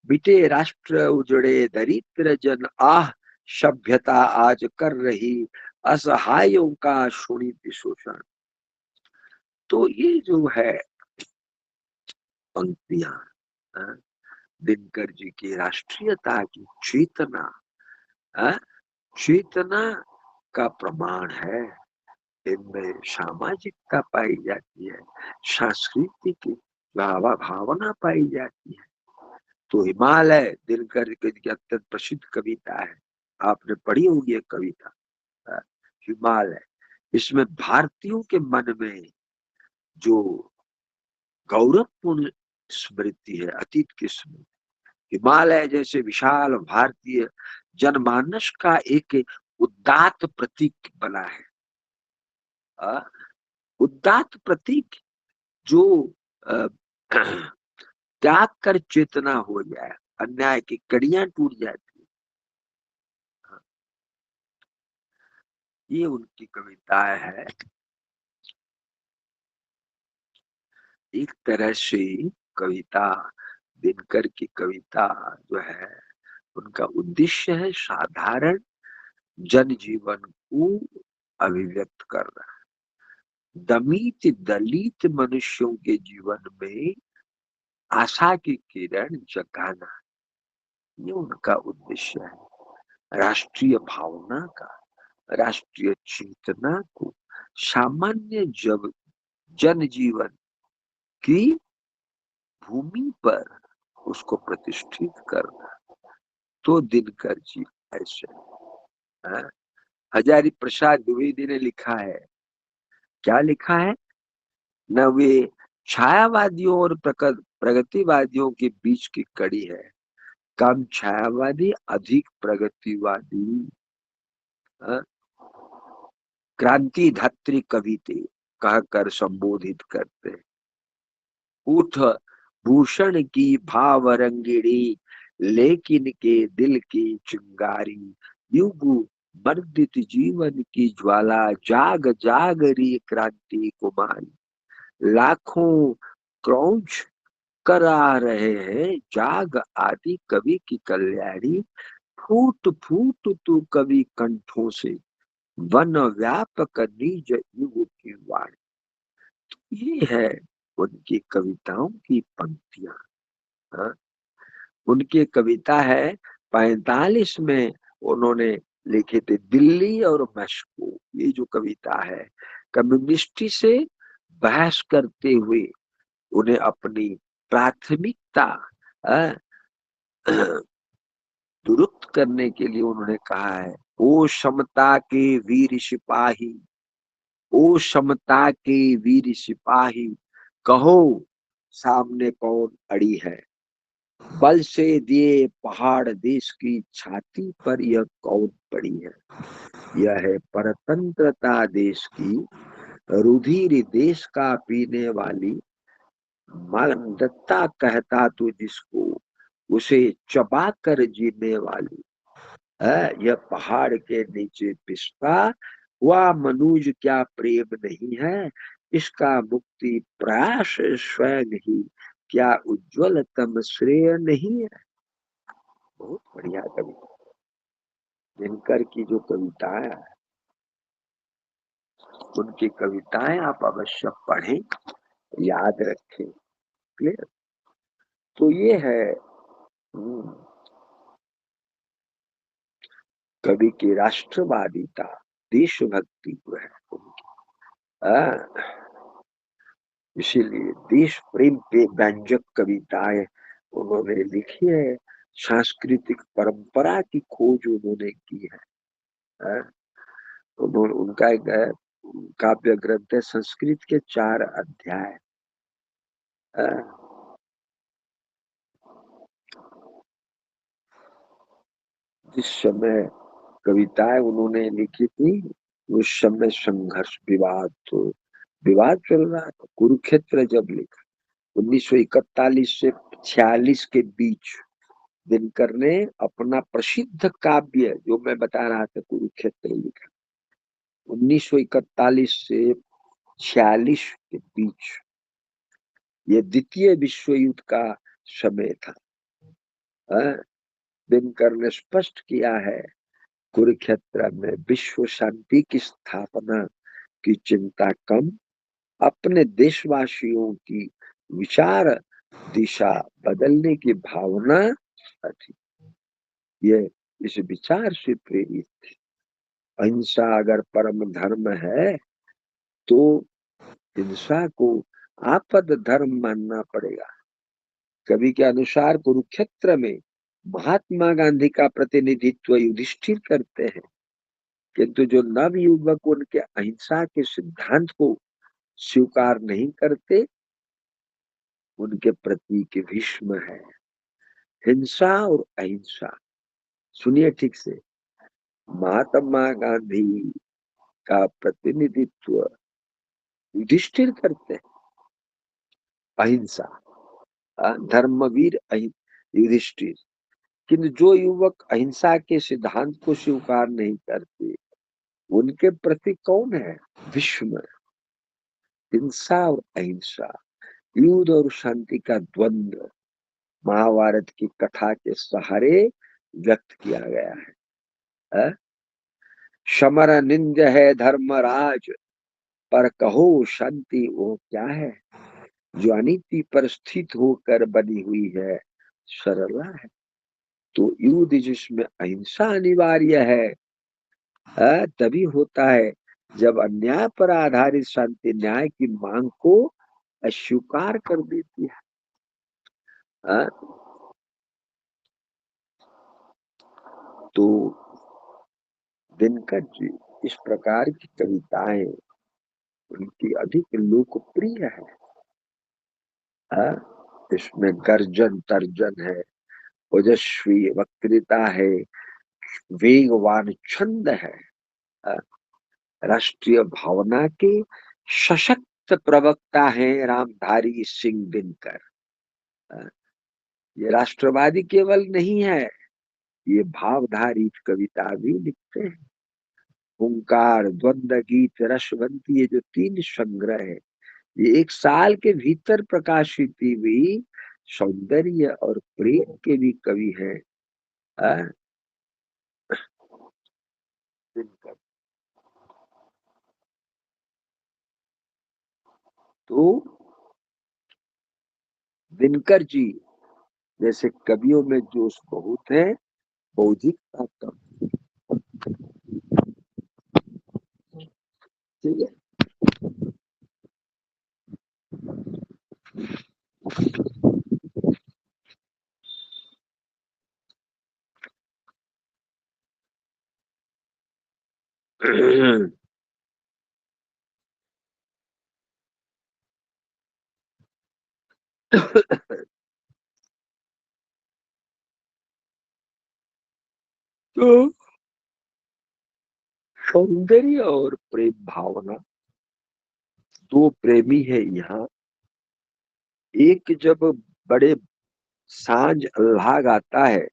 बिटे राष्ट्र उजड़े दरिद्र जन आह, सभ्यता आज कर रही असहायों का शोणित शोषण। तो ये जो है पंक्तियां दिनकर जी की राष्ट्रीयता की चेतना, चेतना का प्रमाण है। इनमें सामाजिकता पाई जाती है, सांस्कृतिक भावना पाई जाती है। तो हिमालय दिनकर की अत्यंत प्रसिद्ध कविता है, आपने पढ़ी होगी ये कविता हिमालय। इसमें भारतीयों के मन में जो गौरवपूर्ण स्मृति है, अतीत की स्मृति, हिमालय जैसे विशाल भारतीय जनमानस का एक उदात्त प्रतीक बना है। उदात्त प्रतीक जो त्याग कर चेतना हो जाए, अन्याय की कड़ियां टूट जाती है। ये उनकी कविताएं है। एक तरह से कविता, दिनकर की कविता जो है, उनका उद्देश्य है साधारण जनजीवन को अभिव्यक्त करना, दमित दलित मनुष्यों के जीवन में आशा की किरण जगाना। ये उनका उद्देश्य है। राष्ट्रीय भावना का, राष्ट्रीय चेतना को सामान्य जनजीवन की भूमि पर उसको प्रतिष्ठित करना। तो दिनकर जी ऐसे हजारी प्रसाद द्विवेदी ने लिखा है, क्या लिखा है, न वे छायावादियों और प्रगतिवादियों के बीच की कड़ी है, कम छायावादी अधिक प्रगतिवादी, क्रांति धात्री कविते कहकर संबोधित करते। उठ भूषण की भाव रंगिणी, लेकिन के दिल की चिंगारी। युग मर्दित जीवन की ज्वाला, जाग जाग री क्रांति कुमारी। लाखों क्रौंच करा रहे हैं जाग, आदि कवि की कल्याणी। फूट फूट तू कवि कंठों से, वन व्यापक निज युग की वाणी। ये है उनकी कविताओं की पंक्तियां। हाँ? उनकी कविता है 45 में उन्होंने लिखे थे, दिल्ली और मस्को। ये जो कविता है कम्युनिस्ट से बहस करते हुए उन्हें अपनी प्राथमिकता अ, दुरुस्त करने के लिए उन्होंने कहा है, ओ समता के वीर सिपाही, ओ समता के वीर सिपाही, कहो सामने कौन अड़ी है। बल से दिए पहाड़ देश की छाती पर, यह कौन पड़ी है। यह है परतंत्रता देश की, रुधिर देश का पीने वाली। मानवता कहता तू जिसको, उसे चबा कर जीने वाली है। यह पहाड़ के नीचे पिसता हुआ मनुज क्या प्रेम नहीं है। इसका मुक्ति प्रयास स्वयं ही, क्या उज्ज्वलतम श्रेय नहीं है। बहुत बढ़िया कविता। दिनकर की जो कविताएं, उनकी कविताएं आप अवश्य पढ़ें, याद रखें। क्लियर। तो ये है कवि की राष्ट्रवादिता, देशभक्ति जो है उनकी। इसीलिए देश प्रेम पे व्यंजक कविताएं उन्होंने लिखी है। सांस्कृतिक परंपरा की खोज उन्होंने की है। उन्होंने उनका एक काव्य ग्रंथ है, संस्कृत के 4 अध्याय। जिस समय कविताएं उन्होंने लिखी थी उस समय संघर्ष, विवाद चल रहा था। कुरुक्षेत्र जब लिखा 1941 से 46 के बीच, दिनकर ने अपना प्रसिद्ध काव्य जो मैं बता रहा था कुरुक्षेत्र लिखा। 1941 से 46 के बीच, ये द्वितीय विश्व युद्ध का समय था। दिनकर ने स्पष्ट किया है, कुरुक्षेत्र में विश्व शांति की स्थापना की चिंता कम, अपने देशवासियों की विचार दिशा बदलने की भावना थी। ये इस विचार से प्रेरित थी। अहिंसा अगर परम धर्म है तो हिंसा को आपद धर्म मानना पड़ेगा। कवि के अनुसार कुरुक्षेत्र में महात्मा गांधी का प्रतिनिधित्व युधिष्ठिर करते हैं, किंतु जो नव युवक उनके अहिंसा के सिद्धांत को स्वीकार नहीं करते, उनके प्रतीक भीष्म है। हिंसा और अहिंसा, सुनिए ठीक से, महात्मा गांधी का प्रतिनिधित्व युधिष्ठिर करते हैं। अहिंसा, धर्मवीर युधिष्ठिर। किंतु जो युवक अहिंसा के सिद्धांत को स्वीकार नहीं करते, उनके प्रति कौन है? भीष्म। हिंसा और अहिंसा, युद्ध और शांति का द्वंद्व महाभारत की कथा के सहारे व्यक्त किया गया है। समर निंद्य है धर्मराज, पर कहो शांति वो क्या है। जो अनीति पर स्थित होकर बनी हुई है, सरला है। तो युद्ध जिसमें अहिंसा अनिवार्य है, तभी होता है जब अन्याय पर आधारित शांति न्याय की मांग को अस्वीकार कर देती है। तो दिनकर जी इस प्रकार की कविताएं उनकी अधिक लोकप्रिय है। इसमें गर्जन तर्जन है, ओजस्वी वक्तृता है, वेगवान छंद है। राष्ट्रीय भावना के सशक्त प्रवक्ता है रामधारी सिंह दिनकर। ये राष्ट्रवादी केवल नहीं है, ये भावधारी कविता भी लिखते हैं। हुंकार, द्वंद्व गीत, रसवंती, ये जो 3 संग्रह है, ये 1 साल के भीतर प्रकाशित हुई सौंदर्य और प्रेम के भी कवि हैं। दिनकर। तो दिनकर जी जैसे कवियों में जोश बहुत है, बौद्धिकता कम। ठीक है। तो सौंदर्य और प्रेम भावना, 2 प्रेमी है यहाँ। एक जब बड़े सांझ अल्लाह गाता है,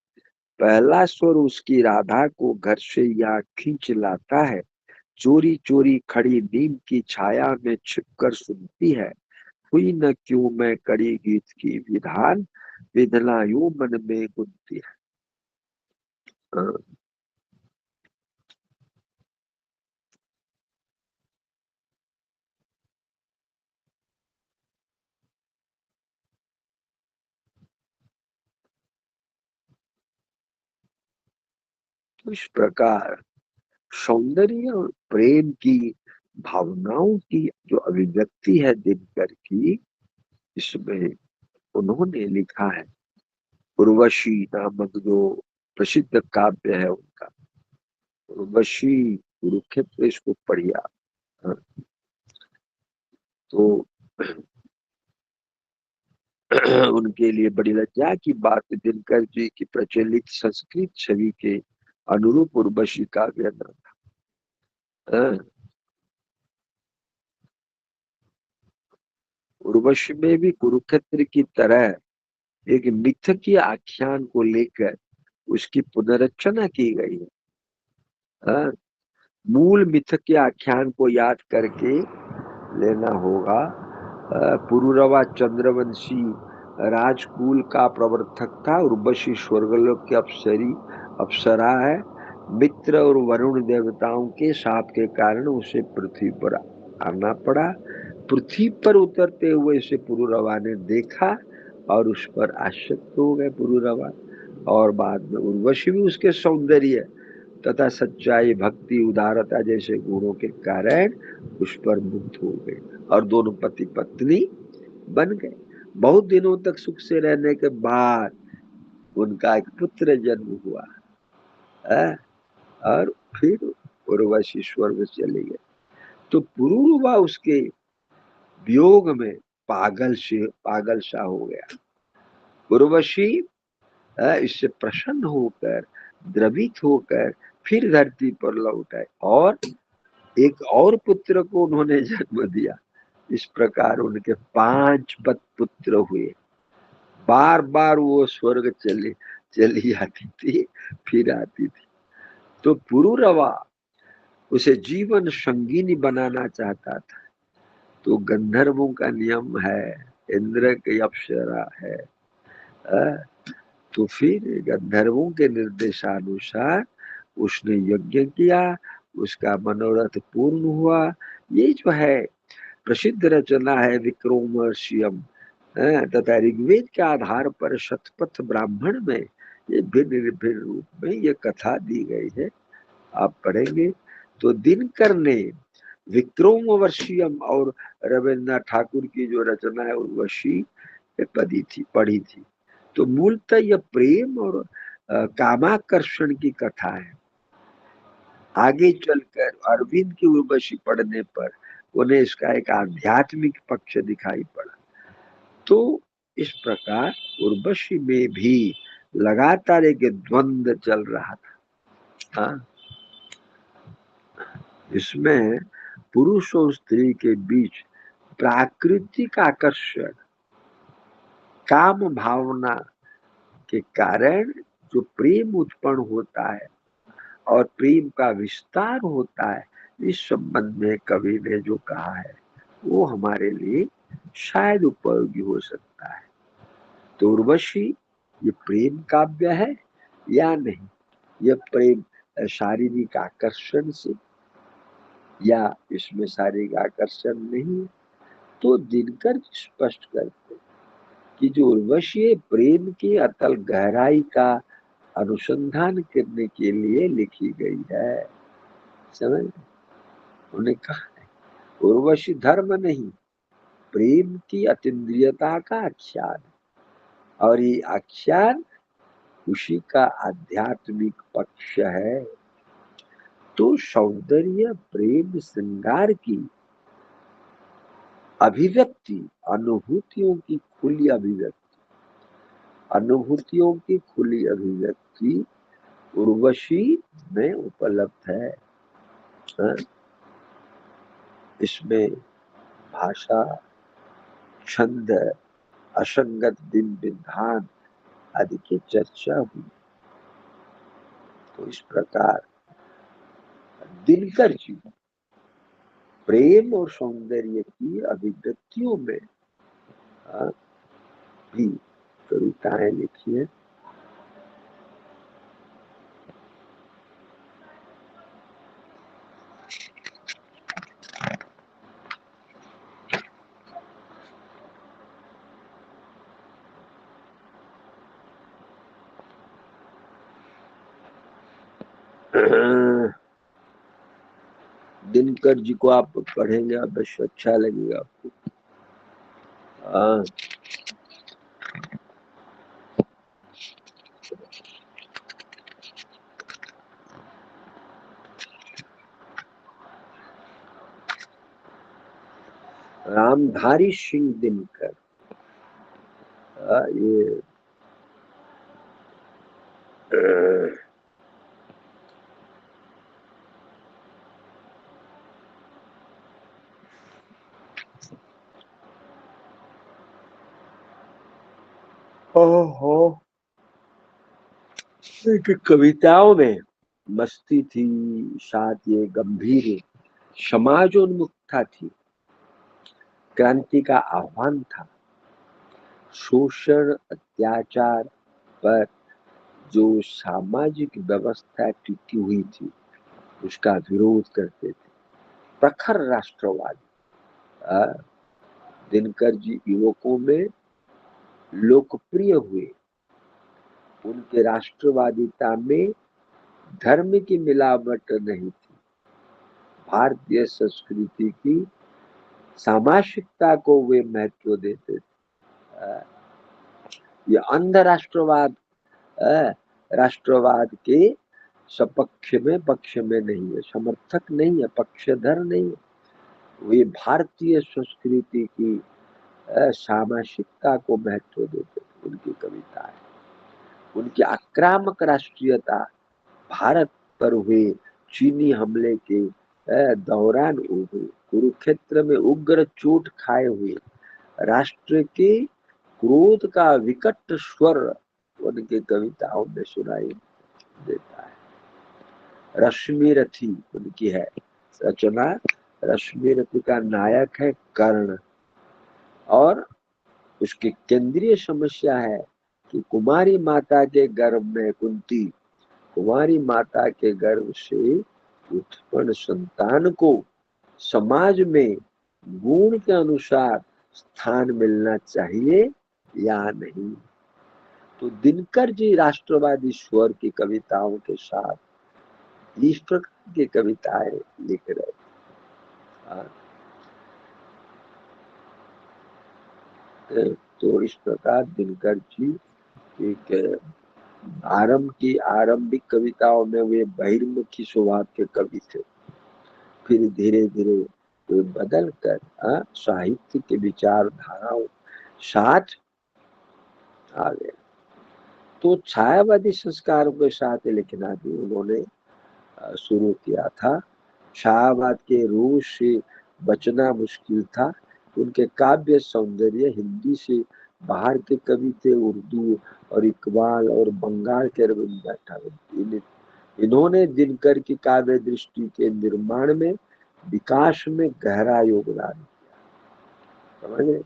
पहला स्वर उसकी राधा को घर से यहाँ खींच लाता है। चोरी चोरी खड़ी नीम की छाया में छिपकर सुनती है, हुई न क्यों मैं कड़ी गीत की विधान, विधना यूं मन में गुनती है। तो इस प्रकार सौंदर्य और प्रेम की भावनाओं की जो अभिव्यक्ति है दिनकर की, इसमें उन्होंने लिखा है। उर्वशी नामक जो प्रसिद्ध काव्य है उनका, उर्वशी कुरुक्षेत्र, इसको पढ़िया। तो उनके लिए बड़ी लज्जा की बात, दिनकर जी की प्रचलित संस्कृत छवि के अनुरूप उर्वशी काव्य न था। उर्वशी में भी कुरुक्षेत्र की तरह एक मिथकीय आख्यान को लेकर उसकी पुनर्रचना की गई है। मूल मिथकीय आख्यान को याद करके लेना होगा। पुरुरवा चंद्रवंशी राजकुल का प्रवर्तक था। उर्वशी स्वर्गलोक की अप्सरा है। मित्र और वरुण देवताओं के शाप के कारण उसे पृथ्वी पर आना पड़ा। पृथ्वी पर उतरते हुए से पुरुरवा ने देखा और उस पर आसक्त हो गए पुरुरवा, और बाद में उर्वशी भी उसके सौंदर्य तथा सच्चाई, भक्ति, उदारता जैसे गुणों के कारण उस पर मुग्ध हो गए और दोनों पति पत्नी बन गए। बहुत दिनों तक सुख से रहने के बाद उनका एक पुत्र जन्म हुआ है, और फिर उर्वशी स्वर्ग चले गए। तो पुरुरवा उसके वियोग में पागल सा हो गया। उर्वशी इससे प्रसन्न होकर, द्रवित होकर फिर धरती पर लौट आए और एक और पुत्र को उन्होंने जन्म दिया। इस प्रकार उनके 5 पुत्र हुए। बार बार वो स्वर्ग चली आती थी, फिर आती थी। तो पुरुरवा उसे जीवन संगिनी बनाना चाहता था। तो गंधर्वों का नियम है, इंद्र की अप्सरा है। तो फिर गंधर्वों के निर्देशानुसार उसने यज्ञ किया, उसका मनोरथ पूर्ण हुआ। ये जो है प्रसिद्ध रचना है विक्रमोर्वशीयम, तथा ऋग्वेद के आधार पर शतपथ ब्राह्मण में ये भिन्न भिन्न रूप में ये कथा दी गई है। आप पढ़ेंगे तो दिनकर ने विक्रमोर्वशीयम और रविन्द्रनाथ ठाकुर की जो रचना है उर्वशी पढ़ी थी। तो मूलतः यह प्रेम और कामाकर्षण की कथा है। आगे चलकर अरविंद की उर्वशी पढ़ने पर उन्हें इसका एक आध्यात्मिक पक्ष दिखाई पड़ा। तो इस प्रकार उर्वशी में भी लगातार एक द्वंद्व चल रहा था। हाँ? इसमें पुरुष और स्त्री के बीच प्राकृतिक आकर्षण काम भावना के कारण जो प्रेम उत्पन्न होता है और प्रेम का विस्तार होता है, इस संबंध में कवि ने जो कहा है वो हमारे लिए शायद उपयोगी हो सकता है। तो उर्वशी ये प्रेम काव्य है या नहीं? यह प्रेम शारीरिक आकर्षण से, या इसमें शारीरिक आकर्षण नहीं है? तो दिनकर स्पष्ट करते कि जो उर्वशी प्रेम की अतल गहराई का अनुसंधान करने के लिए लिखी गई है। समझ? उन्होंने कहा उर्वशी धर्म नहीं, प्रेम की अतीन्द्रियता का आख्यान, और ये आख्यान उसी का आध्यात्मिक पक्ष है। तो सौंदर्य प्रेम श्रृंगार की अभिव्यक्ति, अनुभूतियों की खुली अभिव्यक्ति, अनुभूतियों की खुली अभिव्यक्ति उर्वशी में उपलब्ध है। इसमें भाषा, छंद, असंगत दिन विधान आदि की चर्चा हुई। तो इस प्रकार दिनकर जी प्रेम और सौंदर्य की अभिव्यक्तियों में भी कविताएं लिखी है। दिनकर जी को आप पढ़ेंगे अवश्य अच्छा लगेगा आपको। रामधारी सिंह दिनकर, ये ओहो, कविताओं में मस्ती थी, साथ ये गंभीर समाजोन्मुखता थी, क्रांति का आह्वान था, शोषण अत्याचार पर जो सामाजिक व्यवस्था टिकी हुई थी उसका विरोध करते थे। प्रखर राष्ट्रवादी दिनकर जी युवकों में लोकप्रिय हुए। उनके राष्ट्रवादिता में धर्म की मिलावट नहीं थी, भारतीय संस्कृति की सामाजिकता को वे महत्व देते थे। ये अंध राष्ट्रवाद राष्ट्रवाद के सपक्ष में पक्ष में नहीं है, समर्थक नहीं है, पक्षधर नहीं है। वे भारतीय संस्कृति की सामाजिकता को महत्व देते थे। उनकी कविताएं, उनकी आक्रामक राष्ट्रीयता, भारत पर हुए चीनी हमले के दौरान हुए, कुरुक्षेत्र में उग्र चोट खाए हुए राष्ट्र के क्रोध का विकट स्वर उनके कविताओं में सुनाई देता है। रश्मि रथी उनकी है रचना। रश्मि रथी का नायक है कर्ण, और उसकी केंद्रीय समस्या है कि कुमारी माता के गर्भ में कुंती, कुमारी माता के गर्भ से उत्पन्न संतान को समाज में गुण के अनुसार स्थान मिलना चाहिए या नहीं। तो दिनकर जी राष्ट्रवादी स्वर की कविताओं के साथ इस प्रकार की कविताएं लिख रहे थे। तो इस प्रकार दिनकर जी एक आरंभिक कविताओं में वे बहिर्मुखी स्वभाव के कवि थे, फिर धीरे धीरे वे बदल कर साहित्य के विचारधाराओं साथ आ गए। तो छायावादी संस्कारों के साथ लिखना भी उन्होंने शुरू किया था। छायावाद के रूप से बचना मुश्किल था। उनके काव्य सौंदर्य हिंदी से बाहर के कवि थे उर्दू और इकबाल और बंगाल के रविन्द्रनाथ ठाकुर। इन्होंने दिनकर की काव्य दृष्टि के निर्माण में, विकास में गहरा योगदान दिया। समझ रहे?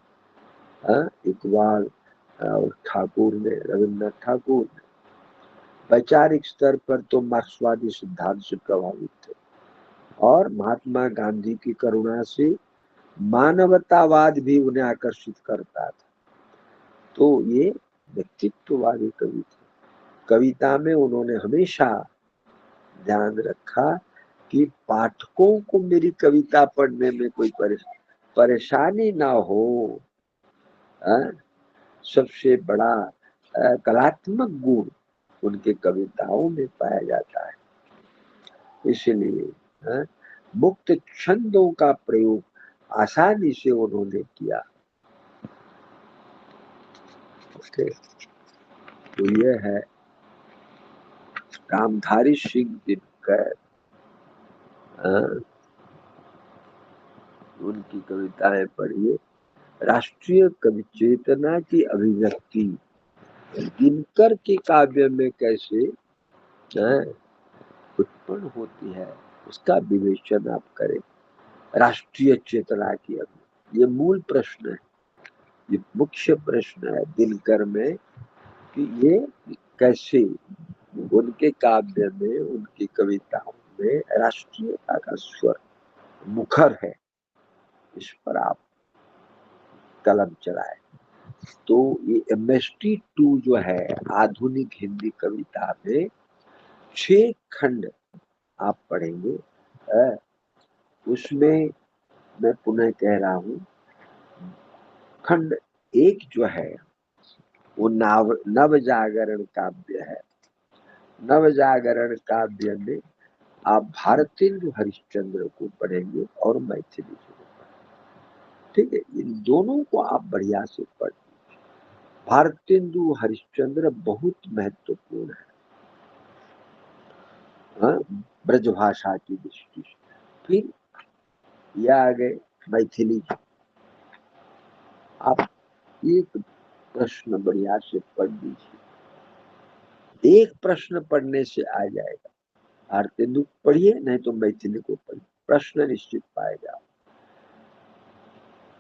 इकबाल और ठाकुर ने, रविन्द्रनाथ ठाकुर ने वैचारिक स्तर पर तो मार्क्सवादी सिद्धांत से प्रभावित थे और महात्मा गांधी की करुणा से मानवतावाद भी उन्हें आकर्षित करता था। तो ये व्यक्तित्ववादी कवि थे। कविता में उन्होंने हमेशा ध्यान रखा कि पाठकों को मेरी कविता पढ़ने में कोई परेशानी ना हो। सबसे बड़ा कलात्मक गुण उनके कविताओं में पाया जाता है। इसलिए मुक्त छंदों का प्रयोग आसानी से उन्होंने किया। ओके, तो यह है रामधारी सिंह दिनकर। उनकी कविताएं पढ़िए। राष्ट्रीय कवि चेतना की अभिव्यक्ति दिनकर के काव्य में कैसे उत्पन्न होती है, उसका विवेचन आप करें। राष्ट्रीय चेतना की अभिव्यक्ति, ये मूल प्रश्न है, ये मुख्य प्रश्न है दिनकर में कि ये कैसे उनके काव्य में, उनकी कविताओं में राष्ट्रीयता का स्वर मुखर है। इस पर आप कलम चलाए। तो ये MST2 जो है आधुनिक हिंदी कविता में 6 खंड आप पढ़ेंगे। उसमें मैं पुनः कह रहा हूं, खंड 1 जो है वो नवजागरण काव्य है। नवजागरण काव्य में आप भारतेंदु हरिश्चंद्र को पढ़ेंगे और मैथिली को। ठीक है, इन दोनों को आप बढ़िया से पढ़। भारतेंदु हरिश्चंद्र बहुत महत्वपूर्ण है ब्रजभाषा की दृष्टि से। फिर यह आ गए मैथिली। आप एक प्रश्न बढ़िया से पढ़ लीजिए। एक प्रश्न पढ़ने से आ जाएगा। भारतेंदु पढ़िए, नहीं तो मैथिली को पढ़िए, प्रश्न निश्चित पाएगा।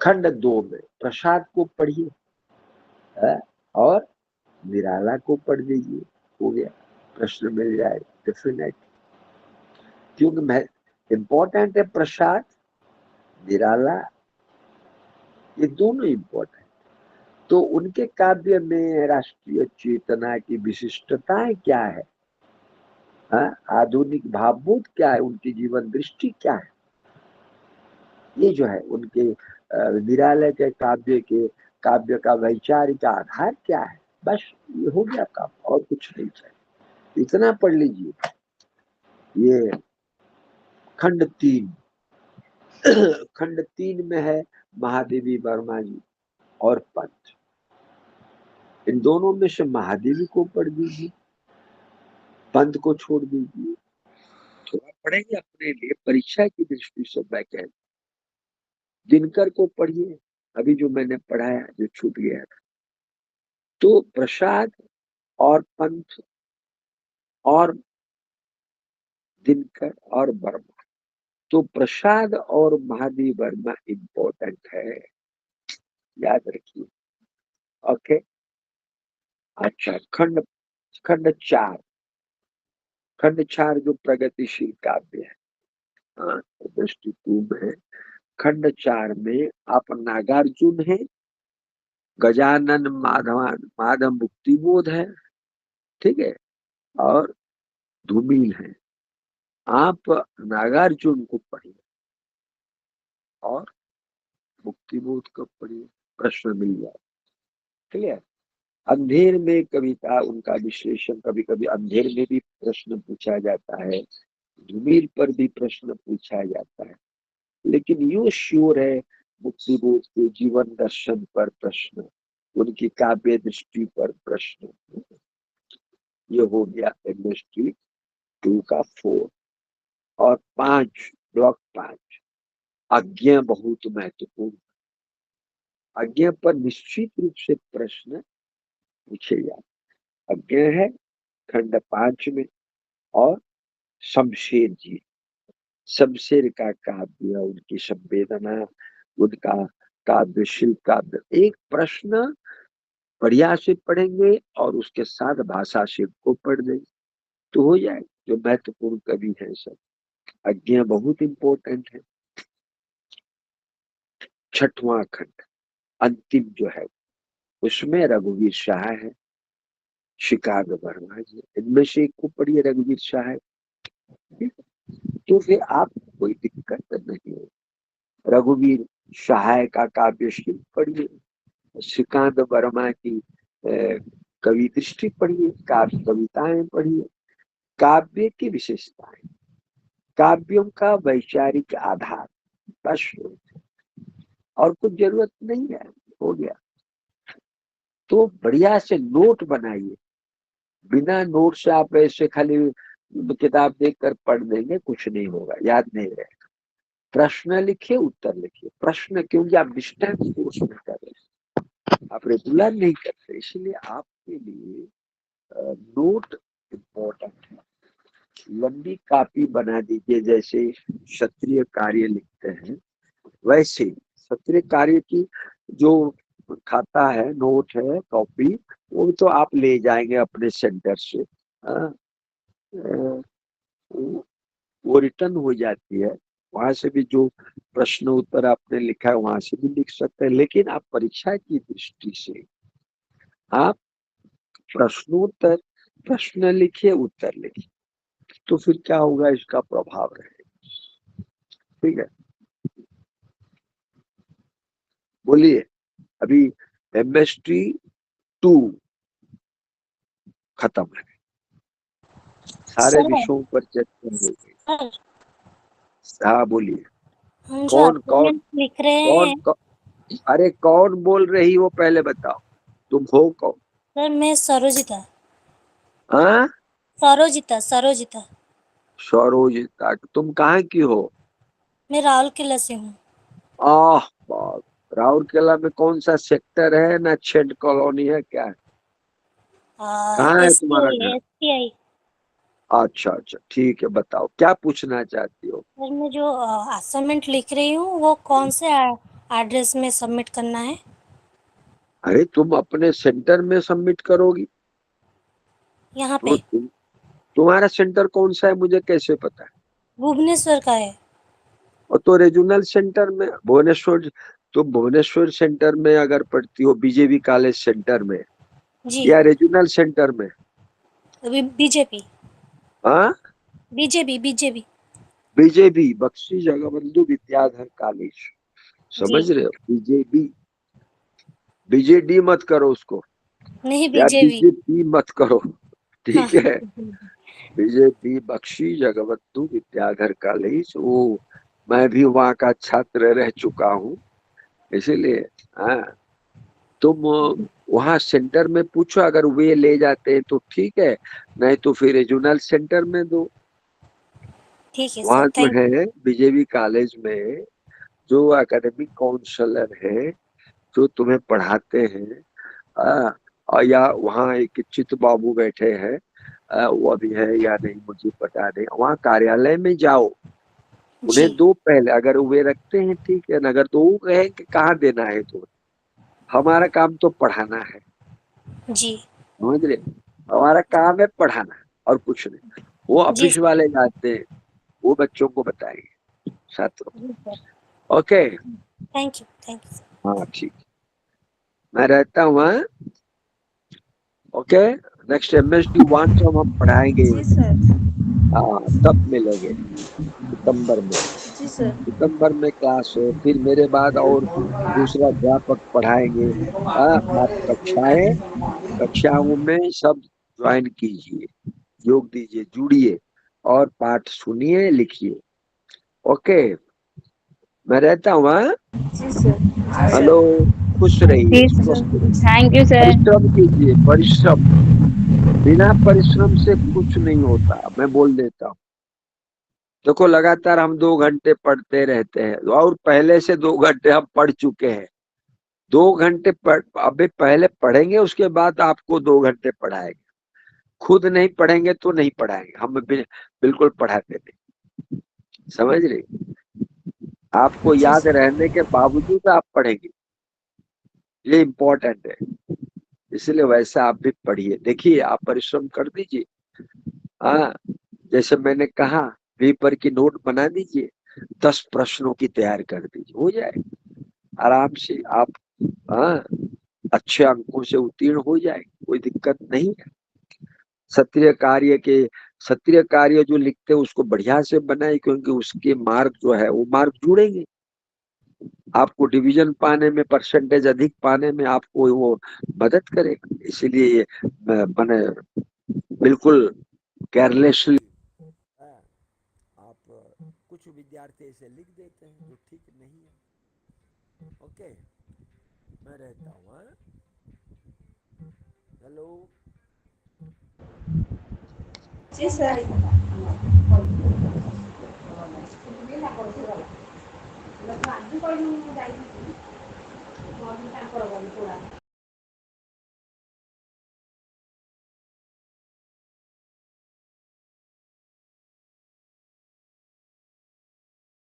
खंड 2 में प्रसाद को पढ़िए और निराला को पढ़ लीजिए, हो गया, प्रश्न मिल जाएगा डेफिनेट। क्योंकि इंपॉर्टेंट है प्रसाद, निराला, ये दोनों इंपॉर्टेंट। तो उनके काव्य में राष्ट्रीय चेतना की विशिष्टताएं क्या है, आधुनिक भावबोध क्या है, उनकी जीवन दृष्टि क्या है, ये जो है उनके निरालय के काव्य का वैचारिक आधार क्या है। बस ये हो गया काम, और कुछ नहीं चाहिए, इतना पढ़ लीजिए। ये खंड 3 खंड 3 में है महादेवी वर्मा जी और पंत। इन दोनों में से महादेवी को पढ़ दीजिए, पंत को छोड़ दीजिए। थोड़ा पढ़ेंगे अपने लिए, परीक्षा की दृष्टि से मैं कह। दिनकर को पढ़िए, अभी जो मैंने पढ़ाया जो छूट गया था। तो प्रसाद और पंत और दिनकर और वर्मा, तो प्रसाद और महादेवी वर्मा इंपॉर्टेंट है, याद रखिए। ओके, अच्छा, खंड 4, खंड 4 जो प्रगतिशील काव्य है दृष्टिकोण है। खंड 4 में आप नागार्जुन है, गजानन माधव मुक्तिबोध है, ठीक है, और धूमिल है। आप नागार्जुन को पढ़िए और मुक्तिबोध को पढ़िए, प्रश्न मिल जाए। क्लियर? अंधेर में कविता, उनका विश्लेषण, कभी कभी अंधेर में भी प्रश्न पूछा जाता है, धूमिल पर भी प्रश्न पूछा जाता है, लेकिन यो श्योर है मुक्तिबोध के जीवन दर्शन पर प्रश्न, उनकी काव्य दृष्टि पर प्रश्न। ये हो गया MST2 का 4। और 5, ब्लॉक 5 आज्ञा बहुत महत्वपूर्ण। अज्ञेय पर निश्चित रूप से प्रश्न पूछे जाते। अज्ञेय है खंड 5 में। और शमशेर जी, शमशेर का काव्य, उनकी संवेदना, उनका काव्य शिल्प, काव्य, एक प्रश्न बढ़िया से पढ़ेंगे और उसके साथ भाषा शिल्प को पढ़ देंगे तो हो जाए। जो महत्वपूर्ण कवि है सब। अज्ञेय बहुत इंपॉर्टेंट है। 6वां खंड अंतिम जो है, उसमें रघुवीर शाह है, शिकार वर्मा जी, इनमें से एक को पढ़िए, रघुवीर शाह है। तो फिर आपको कोई दिक्कत नहीं है। रघुवीर शाह का काव्य शिल्प पढ़िए, श्रीकांत वर्मा की कवि दृष्टि पढ़िए, काव्य कविताएं पढ़िए। काव्य की विशेषताएं, काव्यों का वैचारिक आधार, बस और कुछ जरूरत नहीं है, हो गया। तो बढ़िया से नोट बनाइए। बिना नोट से आप ऐसे खाली किताब देखकर पढ़ देंगे, कुछ नहीं होगा, याद नहीं रहेगा। प्रश्न लिखिए, उत्तर लिखिए। प्रश्न क्योंकि आप डिस्टेंस कोर्स में कर रहे हैं, आप रेगुलर नहीं करते, इसलिए आपके लिए नोट इम्पोर्टेंट है। लंबी कॉपी बना दीजिए, जैसे क्षत्रिय कार्य लिखते हैं वैसे क्षत्रिय कार्य की जो खाता है, नोट है, कॉपी, वो तो आप ले जाएंगे अपने सेंटर से। वो रिटर्न हो जाती है, वहां से भी जो प्रश्न उत्तर आपने लिखा है वहां से भी लिख सकते हैं। लेकिन आप परीक्षा की दृष्टि से आप प्रश्नोत्तर, प्रश्न लिखिए, उत्तर लिखिए, तो फिर क्या होगा, इसका प्रभाव रहेगा। ठीक है, बोलिए। अभी एमएसटी 2 खत्म है, सारे सर विषयों पर चर्चा हो गई। सर हाँ बोलिए। हम जो कौन कौन असाइनमेंट लिख रहे कौन हैं अरे कौन बोल रही हो, पहले बताओ, तुम हो कौन? सर, मैं सरोजिता। हाँ, सरोजिता सरोजिता। सरोजिता, तुम कहाँ की हो? मैं राउरकेला से हूँ। आह बात, राउरकेला में कौन सा सेक्टर है ना, छेड कॉलोनी है, क्या है, कहाँ है तुम्हारा घर? SPI। अच्छा अच्छा, ठीक है, बताओ क्या पूछना चाहती हो? सर, मैं जो असाइनमेंट लिख रही हूँ वो कौन से एड्रेस में सबमिट करना है? अरे तुम अपने सेंटर में सबमिट करोगी। यहाँ तो पे तुम्हारा सेंटर कौन सा है, मुझे कैसे पता है? भुवनेश्वर का है। और तो रीजनल सेंटर में भुवनेश्वर, तो भुवनेश्वर सेंटर में अगर पढ़ती हो, बीजेबी कॉलेज सेंटर में जी। या रीजनल सेंटर में? बीजेपी हाँ, BJP. BJB Bakshi Jagbandhu Vidyadhar college, जी, समझ रहे हो? बीजेबी, बीजेडी मत करो उसको, नहीं या बीजेपी। बीजेपी मत करो, हाँ। ठीक है? बीजेपी बख्शी जगबंधु विद्याधर कॉलेज, वो मैं भी वहाँ का छात्र रह चुका हूँ, इसीलिए। हाँ, तुम वहाँ सेंटर में पूछो, अगर वे ले जाते हैं तो ठीक है, नहीं तो फिर रीजनल सेंटर में दो। ठीक है सर, वहाँ जो थैंक यू। है बीजेपी कॉलेज में जो एकेडमिक काउंसलर है, जो तुम्हें पढ़ाते हैं, और या वहाँ एक चित बाबू बैठे हैं, वो अभी है या नहीं मुझे पता नहीं, वहाँ कार्यालय में जाओ, जी उन्हें दो पहले, अगर वे रखते हैं ठीक है, अगर तो वो कहे कि कहाँ देना है, तो हमारा काम तो पढ़ाना है, जी समझ रहे? हमारा काम है पढ़ाना और कुछ नहीं। वो जी ऑफिस वाले जाते हैं, वो बच्चों को बताएंगे, छात्रों। Sir, okay, thank you sir. हाँ ठीक, मैं रहता हूँ, हाँ? ओके, नेक्स्ट एमएसटी 1 तो हम पढ़ाएंगे, जी सर। हाँ तब मिलेंगे सितंबर में। जी सर। सितंबर में क्लास है, फिर मेरे बाद और दूसरा अध्यापक पढ़ाएंगे। आप कक्षाएं, कक्षाओं में सब ज्वाइन कीजिए, योग दीजिए, जुड़िए और पाठ सुनिए, लिखिए। ओके, मैं रहता हूँ, हाँ? जी सर। हेलो, खुश रहिए, जी सर, स्वस्थ रहिए, थैंक यू सर। परिश्रम कीजिए, परिश्रम, बिना परिश्रम से कुछ नहीं होता, मैं बोल देता हूँ। देखो लगातार हम 2 घंटे पढ़ते रहते हैं, और पहले से 2 घंटे हम पढ़ चुके हैं, 2 घंटे अबे पहले पढ़ेंगे, उसके बाद आपको 2 घंटे पढ़ाएंगे। खुद नहीं पढ़ेंगे तो नहीं पढ़ाएंगे, हम बिल्कुल पढ़ाते नहीं। समझ रहे? आपको जी याद सर। रहने के बावजूद आप पढ़ेंगे, ये इम्पोर्टेंट है। इसलिए वैसा आप भी पढ़िए। देखिए, आप परिश्रम कर दीजिए। हाँ, जैसे मैंने कहा, पेपर की नोट बना दीजिए, 10 प्रश्नों की तैयार कर दीजिए, हो जाए आराम से आप। हाँ, अच्छे अंकों से उत्तीर्ण हो जाए, कोई दिक्कत नहीं है। सत्रीय कार्य जो लिखते हैं उसको बढ़िया से बनाए, क्योंकि उसके मार्क जो है वो मार्क जुड़ेंगे। आपको डिवीजन पाने में, परसेंटेज अधिक पाने में आपको वो मदद करेगा। इसीलिए ये बने बिल्कुल केयरलेसली आप कुछ विद्यार्थी ऐसे लिख देते हैं जो ठीक नहीं है। ओके, मैं रहता हूँ। हेलो। जी सर।